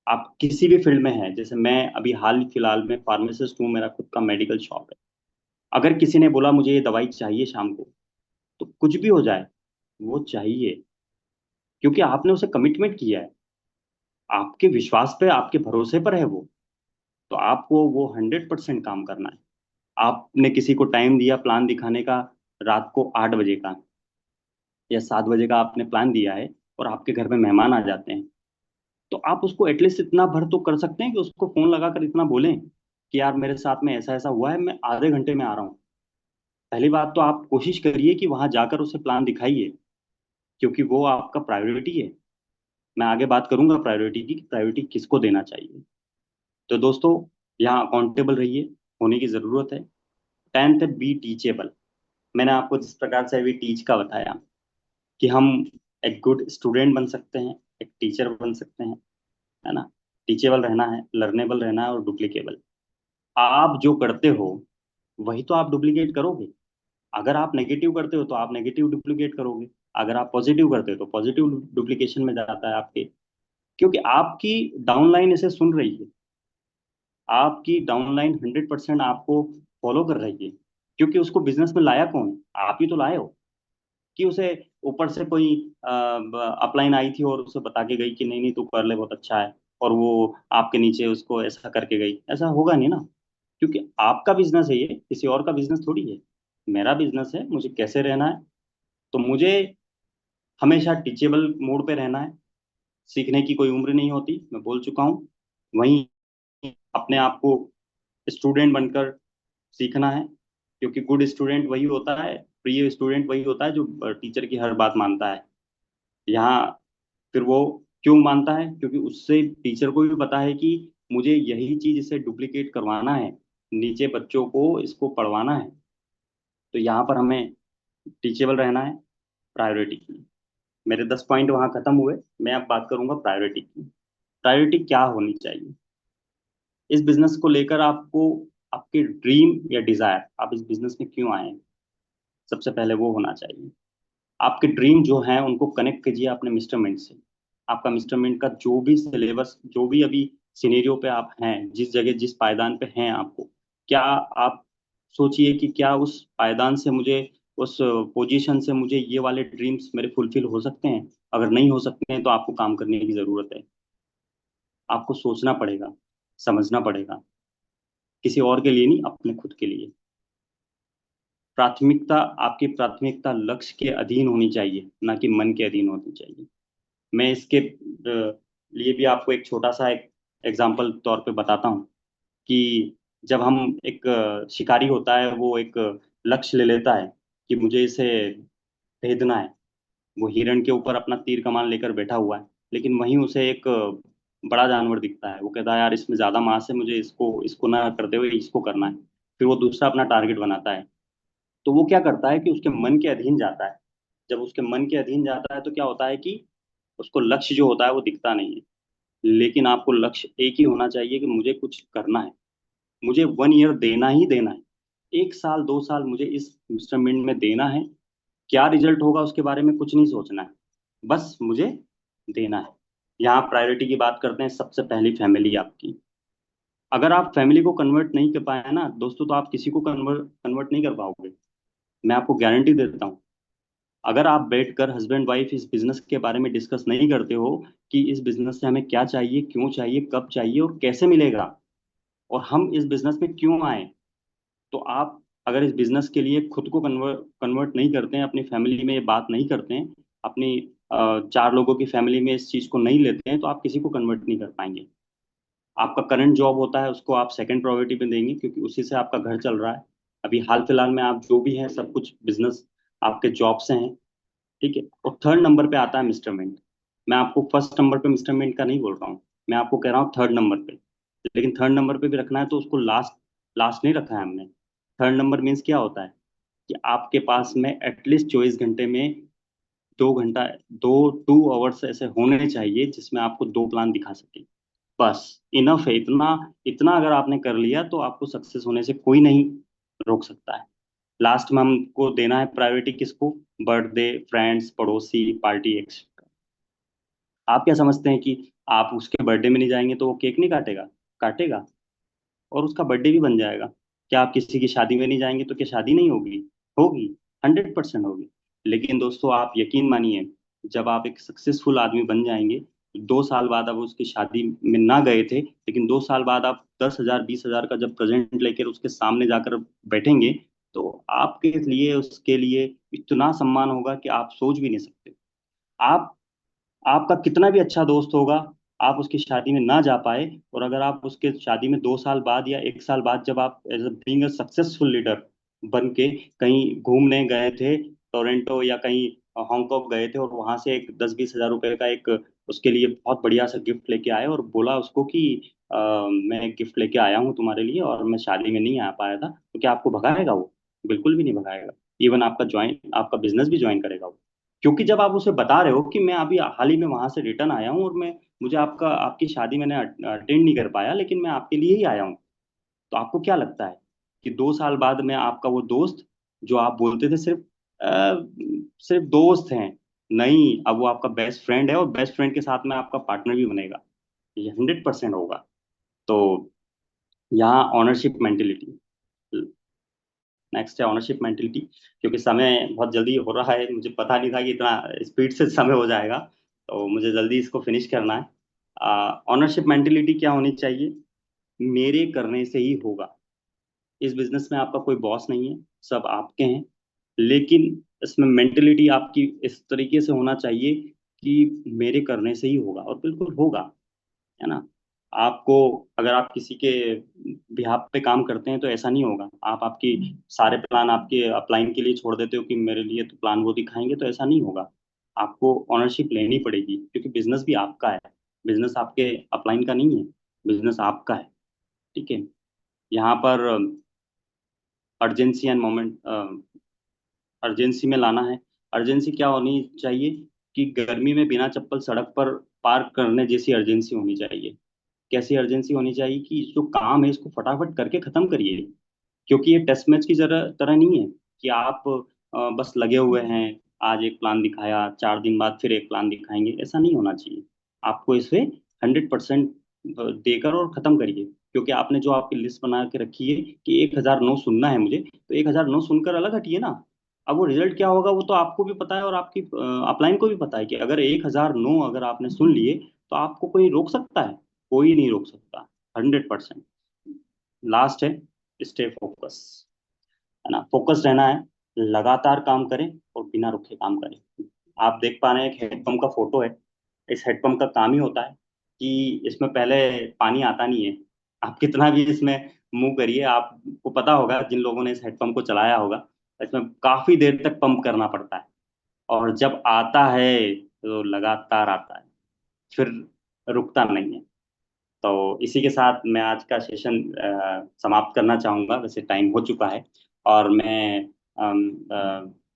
आप किसी भी फील्ड में हैं, जैसे मैं अभी हाल फिलहाल में फार्मासिस्ट हूँ, मेरा खुद का मेडिकल शॉप है। अगर किसी ने बोला मुझे ये दवाई चाहिए शाम को, तो कुछ भी हो जाए वो चाहिए। क्योंकि आपने उसे कमिटमेंट किया है। आपके विश्वास पे, आपके भरोसे पर है वो। तो आपको वो 100% काम करना है। आपने किसी को टाइम दिया प्लान दिखाने का, रात को 8 बजे का या 7 बजे का आपने प्लान दिया है, और आपके घर में मेहमान आ जाते हैं, तो आप उसको एटलीस्ट इतना भर तो कर सकते हैं कि उसको फोन लगाकर इतना बोलें कि यार मेरे साथ में ऐसा ऐसा हुआ है, मैं आधे घंटे में आ रहा हूँ। पहली बात तो आप कोशिश करिए कि वहां जाकर उसे प्लान दिखाइए। क्योंकि वो आपका प्रायोरिटी है। मैं आगे बात करूंगा प्रायोरिटी की, प्रायोरिटी किसको देना चाहिए। तो दोस्तों, यहाँ अकाउंटेबल रहिए, होने की ज़रूरत है। 10th है, बी टीचेबल। मैंने आपको जिस प्रकार से अभी टीच का बताया कि हम एक गुड स्टूडेंट बन सकते हैं, एक टीचर बन सकते हैं, है ना। टीचेबल रहना है, लर्नेबल रहना है और डुप्लीकेबल। आप जो करते हो वही तो आप डुप्लीकेट करोगे। अगर आप नेगेटिव करते हो तो आप नेगेटिव डुप्लीकेट करोगे, अगर आप पॉजिटिव करते हो तो पॉजिटिव डुप्लीकेशन में जाता है आपके। क्योंकि आपकी डाउनलाइन इसे सुन रही है, आपकी डाउनलाइन 100% आपको फॉलो कर रही है। क्योंकि उसको बिजनेस में लाया कौन है? आप ही तो लाए हो। कि उसे ऊपर से कोई अपलाइन आई थी और उसे बता के गई कि नहीं नहीं तू कर ले, बहुत अच्छा है, और वो आपके नीचे उसको ऐसा करके गई, ऐसा होगा नहीं ना। क्योंकि आपका बिजनेस है, ये किसी और का बिजनेस थोड़ी है। मेरा बिजनेस है, मुझे कैसे रहना है। तो मुझे हमेशा टीचेबल मोड पे रहना है। सीखने की कोई उम्र नहीं होती, मैं बोल चुका हूँ। वहीं अपने आप को स्टूडेंट बनकर सीखना है। क्योंकि गुड स्टूडेंट वही होता है, प्रिय स्टूडेंट वही होता है जो टीचर की हर बात मानता है। यहाँ फिर वो क्यों मानता है? क्योंकि उससे टीचर को भी पता है कि मुझे यही चीज इसे डुप्लीकेट करवाना है, नीचे बच्चों को इसको पढ़वाना है। तो यहाँ पर हमें टीचेबल रहना है, प्रायोरिटी की। मेरे 10 पॉइंट वहाँ खत्म हुए। मैं अब बात करूंगा प्रायोरिटी की। प्रायोरिटी क्या होनी चाहिए इस बिजनेस को लेकर? आपको आपके ड्रीम या डिजायर, आप इस बिजनेस में क्यों आए हैं, सबसे पहले वो होना चाहिए। आपके ड्रीम जो हैं उनको कनेक्ट कीजिए अपने मिस्टर मिंट से। आपका मिस्टर मिंट का जो भी सिलेबस, जो भी अभी सिनेरियो पे आप हैं, जिस जगह जिस पायदान पे हैं आपको, क्या आप सोचिए कि क्या उस पायदान से मुझे, उस पोजीशन से मुझे ये वाले ड्रीम्स मेरे फुलफिल हो सकते हैं? अगर नहीं हो सकते हैं तो आपको काम करने की जरूरत है। आपको सोचना पड़ेगा, समझना पड़ेगा, किसी और के लिए नहीं, अपने खुद के लिए। प्राथमिकता, आपकी प्राथमिकता लक्ष्य के अधीन होनी चाहिए, ना कि मन के अधीन होनी चाहिए। मैं इसके लिए भी आपको एक छोटा सा एक एग्जाम्पल तौर पे बताता हूँ कि जब हम एक शिकारी होता है, वो एक लक्ष्य ले लेता है कि मुझे इसे भेदना है। वो हिरण के ऊपर अपना तीर कमान लेकर बैठा हुआ है, लेकिन वहीं उसे एक बड़ा जानवर दिखता है। वो कहता है यार इसमें ज्यादा मांस है, मुझे इसको इसको ना करते हुए इसको करना है। फिर वो दूसरा अपना टारगेट बनाता है। तो वो क्या करता है कि उसके मन के अधीन जाता है। जब उसके मन के अधीन जाता है तो क्या होता है कि उसको लक्ष्य जो होता है वो दिखता नहीं है। लेकिन आपको लक्ष्य एक ही होना चाहिए कि मुझे कुछ करना है, मुझे 1 ईयर देना ही देना है। 1 साल 2 साल मुझे इस इंस्ट्रूमेंट में देना है। क्या रिजल्ट होगा उसके बारे में कुछ नहीं सोचना है, बस मुझे देना है। यहाँ प्रायोरिटी की बात करते हैं, सबसे पहली फैमिली आपकी। अगर आप फैमिली को कन्वर्ट नहीं कर पाए ना दोस्तों, तो आप किसी को कन्वर्ट कन्वर्ट नहीं कर पाओगे। मैं आपको गारंटी देता हूँ। अगर आप बैठकर हस्बैंड वाइफ इस बिजनेस के बारे में डिस्कस नहीं करते हो कि इस बिजनेस से हमें क्या चाहिए, क्यों चाहिए, कब चाहिए और कैसे मिलेगा, और हम इस बिजनेस में क्यों आए, तो आप अगर इस बिजनेस के लिए खुद को कन्वर्ट कन्वर्ट नहीं करते हैं, अपनी फैमिली में ये बात नहीं करते हैं, अपनी 4 लोगों की फैमिली में इस चीज़ को नहीं लेते हैं, तो आप किसी को कन्वर्ट नहीं कर पाएंगे। आपका करंट जॉब होता है उसको आप सेकंड प्रायोरिटी पे देंगे, क्योंकि उसी से आपका घर चल रहा है। अभी हाल फिलहाल में आप जो भी हैं सब कुछ बिजनेस आपके जॉब से हैं, ठीक है। और थर्ड नंबर पे आता है मिस्टर मिंट। मैं आपको फर्स्ट नंबर पे मिस्टर मिंट का नहीं बोल रहा हूँ, मैं आपको कह रहा हूँ थर्ड नंबर पे। लेकिन थर्ड नंबर पे भी रखना है तो उसको लास्ट लास्ट नहीं रखा है हमने। थर्ड नंबर मीन्स क्या होता है कि आपके पास में एटलीस्ट 24 घंटे में 2 घंटा, 2 आवर्स ऐसे होने चाहिए जिसमें आपको 2 प्लान दिखा सके। बस इनफ है, इतना। इतना अगर आपने कर लिया तो आपको सक्सेस होने से कोई नहीं रोक सकता है। लास्ट में हमको देना है प्रायोरिटी किसको? बर्थडे, फ्रेंड्स, पड़ोसी, पार्टी, एक्सेट्रा। आप क्या समझते हैं कि आप उसके बर्थडे में नहीं जाएंगे तो वो केक नहीं काटेगा? काटेगा, और उसका बर्थडे भी बन जाएगा। क्या आप किसी की शादी में नहीं जाएंगे तो क्या शादी नहीं होगी? होगी, 100% होगी। लेकिन दोस्तों आप यकीन मानिए, जब आप एक सक्सेसफुल आदमी बन जाएंगे, 2 साल बाद आप उसकी शादी में ना गए थे, लेकिन 2 साल बाद आप 10,000 20,000 का जब प्रेजेंट लेकर उसके सामने जाकर बैठेंगे, तो आपके लिए उसके लिए इतना सम्मान होगा कि आप सोच भी नहीं सकते। आप आपका कितना भी अच्छा दोस्त होगा, आप उसकी शादी में ना जा पाए, और अगर आप उसके शादी में 2 साल बाद या 1 साल बाद जब आप as a being a successful leader बन के कहीं घूमने गए थे, टोरंटो या कहीं हांगकांग गए थे, और वहां से एक 10-20 हज़ार रुपए का एक उसके लिए बहुत बढ़िया सा गिफ्ट लेके आए और बोला उसको कि मैं गिफ्ट लेके आया हूँ तुम्हारे लिए और मैं शादी में नहीं आ पाया था, तो क्या आपको भगाएगा वो? बिल्कुल भी नहीं भगाएगा। इवन आपका बिजनेस भी ज्वाइन करेगा वो। क्योंकि जब आप उसे बता रहे हो कि मैं अभी हाल ही में वहां से रिटर्न आया हूँ और मैं मुझे आपकी शादी मैंने अटेंड नहीं कर पाया, लेकिन मैं आपके लिए ही आया हूँ, तो आपको क्या लगता है कि 2 साल बाद में आपका वो दोस्त जो आप बोलते थे सिर्फ दोस्त हैं, नहीं, अब वो आपका बेस्ट फ्रेंड है, और बेस्ट फ्रेंड के साथ में आपका पार्टनर भी बनेगा। ये 100% होगा। तो यहाँ ऑनरशिप मेंटेलिटी, नेक्स्ट है ऑनरशिप मेंटेलिटी। क्योंकि समय बहुत जल्दी हो रहा है, मुझे पता नहीं था कि इतना स्पीड से समय हो जाएगा, तो मुझे जल्दी इसको फिनिश करना है। ऑनरशिप मेंटेलिटी क्या होनी चाहिए? मेरे करने से ही होगा। इस बिजनेस में आपका कोई बॉस नहीं है, सब आपके हैं, लेकिन इसमें मेंटेलिटी आपकी इस तरीके से होना चाहिए कि मेरे करने से ही होगा, और बिल्कुल होगा, है ना। आपको, अगर आप किसी के बिहाफ पे काम करते हैं तो ऐसा नहीं होगा, आप आपकी सारे प्लान आपके अपलाइन के लिए छोड़ देते हो कि मेरे लिए तो प्लान वो दिखाएंगे, तो ऐसा नहीं होगा। आपको ऑनरशिप लेनी पड़ेगी, क्योंकि बिजनेस भी आपका है, बिजनेस आपके अपलाइन का नहीं है, बिजनेस आपका है। ठीक है। यहाँ पर अर्जेंसी एंड मोमेंट, अर्जेंसी में लाना है। अर्जेंसी क्या होनी चाहिए कि गर्मी में बिना चप्पल सड़क पर पार्क करने जैसी अर्जेंसी होनी चाहिए। कैसी अर्जेंसी होनी चाहिए कि जो काम है इसको फटाफट करके खत्म करिए। क्योंकि ये टेस्ट मैच की तरह नहीं है कि आप बस लगे हुए हैं, आज एक प्लान दिखाया, 4 दिन बाद फिर एक प्लान दिखाएंगे, ऐसा नहीं होना चाहिए। आपको इसे 100% देकर और खत्म करिए। क्योंकि आपने जो आपकी लिस्ट बना के रखी है कि 1,000 नो सुनना है मुझे, तो 1,000 नो सुनकर अलग हटिए ना। अब वो रिजल्ट क्या होगा वो तो आपको भी पता है, और आपकी अपलाइन को भी पता है कि अगर 1,000 नो अगर आपने सुन लिए, तो आपको कोई रोक सकता है? कोई नहीं रोक सकता। 100%। लास्ट है स्टे फोकस, है ना। फोकस रहना है, लगातार काम करें और बिना रुके काम करें। आप देख पा रहे हैं एक हैंडपंप का फोटो है। इस हैंडपंप का काम ही होता है कि इसमें पहले पानी आता नहीं है। आप कितना भी इसमें मूव करिए, आपको पता होगा जिन लोगों ने इस हैंडपंप को चलाया होगा, इसमें काफी देर तक पंप करना पड़ता है, और जब आता है तो लगातार आता है, फिर रुकता नहीं है। तो इसी के साथ मैं आज का सेशन समाप्त करना चाहूँगा। वैसे टाइम हो चुका है, और मैं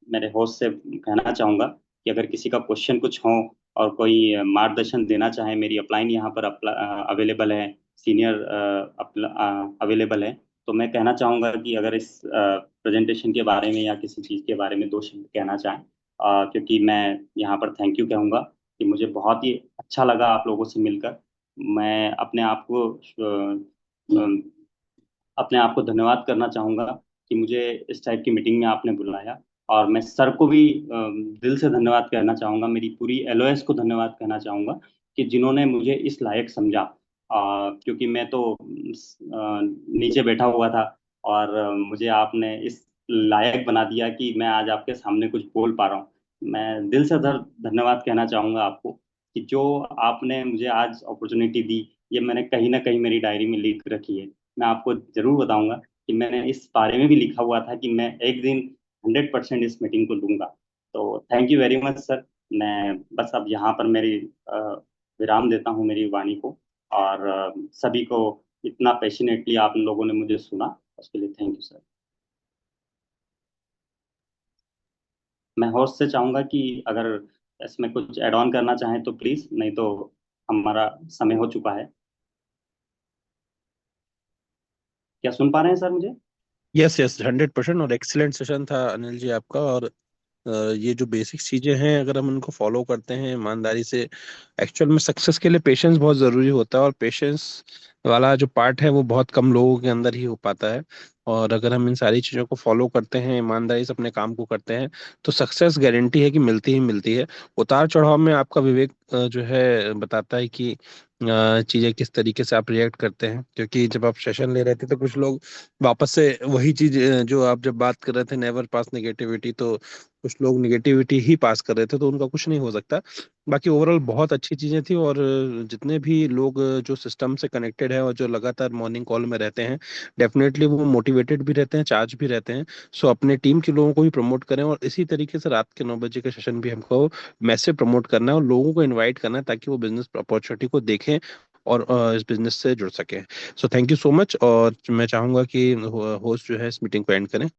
मेरे होस्ट से कहना चाहूँगा कि अगर किसी का क्वेश्चन कुछ हो और कोई मार्गदर्शन देना चाहे, मेरी अपलाइन यहाँ पर अवेलेबल है, सीनियर अवेलेबल है। तो मैं कहना चाहूँगा कि अगर इस प्रेजेंटेशन के बारे में या किसी चीज़ के बारे में 2 शब्द कहना चाहें, क्योंकि मैं यहाँ पर थैंक यू कहूँगा कि मुझे बहुत ही अच्छा लगा आप लोगों से मिलकर। मैं अपने आप को धन्यवाद करना चाहूँगा कि मुझे इस टाइप की मीटिंग में आपने बुलाया। और मैं सर को भी दिल से धन्यवाद कहना चाहूँगा, मेरी पूरी एलओएस को धन्यवाद कहना चाहूँगा कि जिन्होंने मुझे इस लायक समझा। क्योंकि मैं तो नीचे बैठा हुआ था, और मुझे आपने इस लायक बना दिया कि मैं आज आपके सामने कुछ बोल पा रहा हूँ। मैं दिल से धन्यवाद कहना चाहूँगा आपको कि जो आपने मुझे आज अपॉर्चुनिटी दी। ये मैंने कहीं ना कहीं मेरी डायरी में लिख रखी है। मैं आपको जरूर बताऊंगा कि मैंने इस बारे में भी लिखा हुआ था कि मैं एक दिन 100% इस मीटिंग को लूंगा। तो thank you very much sir. मैं बस अब यहाँ पर मेरी विराम देता हूँ मेरी वाणी को, और सभी को इतना पैशनेटली आप लोगों ने मुझे सुना, उसके लिए थैंक यू सर। मैं होस्ट से चाहूंगा कि अगर इसमें कुछ ऐड ऑन करना चाहें तो प्लीज, नहीं तो हमारा समय हो चुका है। क्या सुन पा रहे हैं सर मुझे? Yes yes 100%। और एक्सीलेंट सेशन था अनिल जी आपका। और ये जो बेसिक चीजें हैं अगर हम उनको फॉलो करते हैं ईमानदारी से, एक्चुअल में सक्सेस के लिए पेशेंस बहुत जरूरी होता है। और पेशेंस वाला जो पार्ट है वो बहुत कम लोगों के अंदर ही हो पाता है। और अगर हम इन सारी चीजों को फॉलो करते हैं, ईमानदारी से अपने काम को करते हैं, तो सक्सेस गारंटी है कि मिलती ही मिलती है। उतार चढ़ाव में आपका विवेक जो है बताता है कि चीजें किस तरीके से आप रिएक्ट करते हैं। क्योंकि जब आप सेशन ले रहे थे तो कुछ लोग वापस से वही चीज जो आप जब बात कर रहे थे, नेवर पास नेगेटिविटी, तो कुछ लोग निगेटिविटी ही पास कर रहे थे, तो उनका कुछ नहीं हो सकता। बाकी ओवरऑल बहुत अच्छी चीजें थी। और जितने भी लोग जो सिस्टम से कनेक्टेड है और जो लगातार मॉर्निंग कॉल में रहते हैं, डेफिनेटली वो मोटिवेटेड भी रहते हैं, चार्ज भी रहते हैं। सो अपने टीम के लोगों को भी प्रमोट करें। और इसी तरीके से रात के 9 बजे का सेशन भी हमको मैसेज प्रमोट करना है और लोगों को इन्वाइट करना है, ताकि वो बिजनेस अपॉर्चुनिटी को देखें और इस बिजनेस से जुड़ सके। So thank you so much. और मैं चाहूंगा कि होस्ट जो है इस मीटिंग को एंड करें।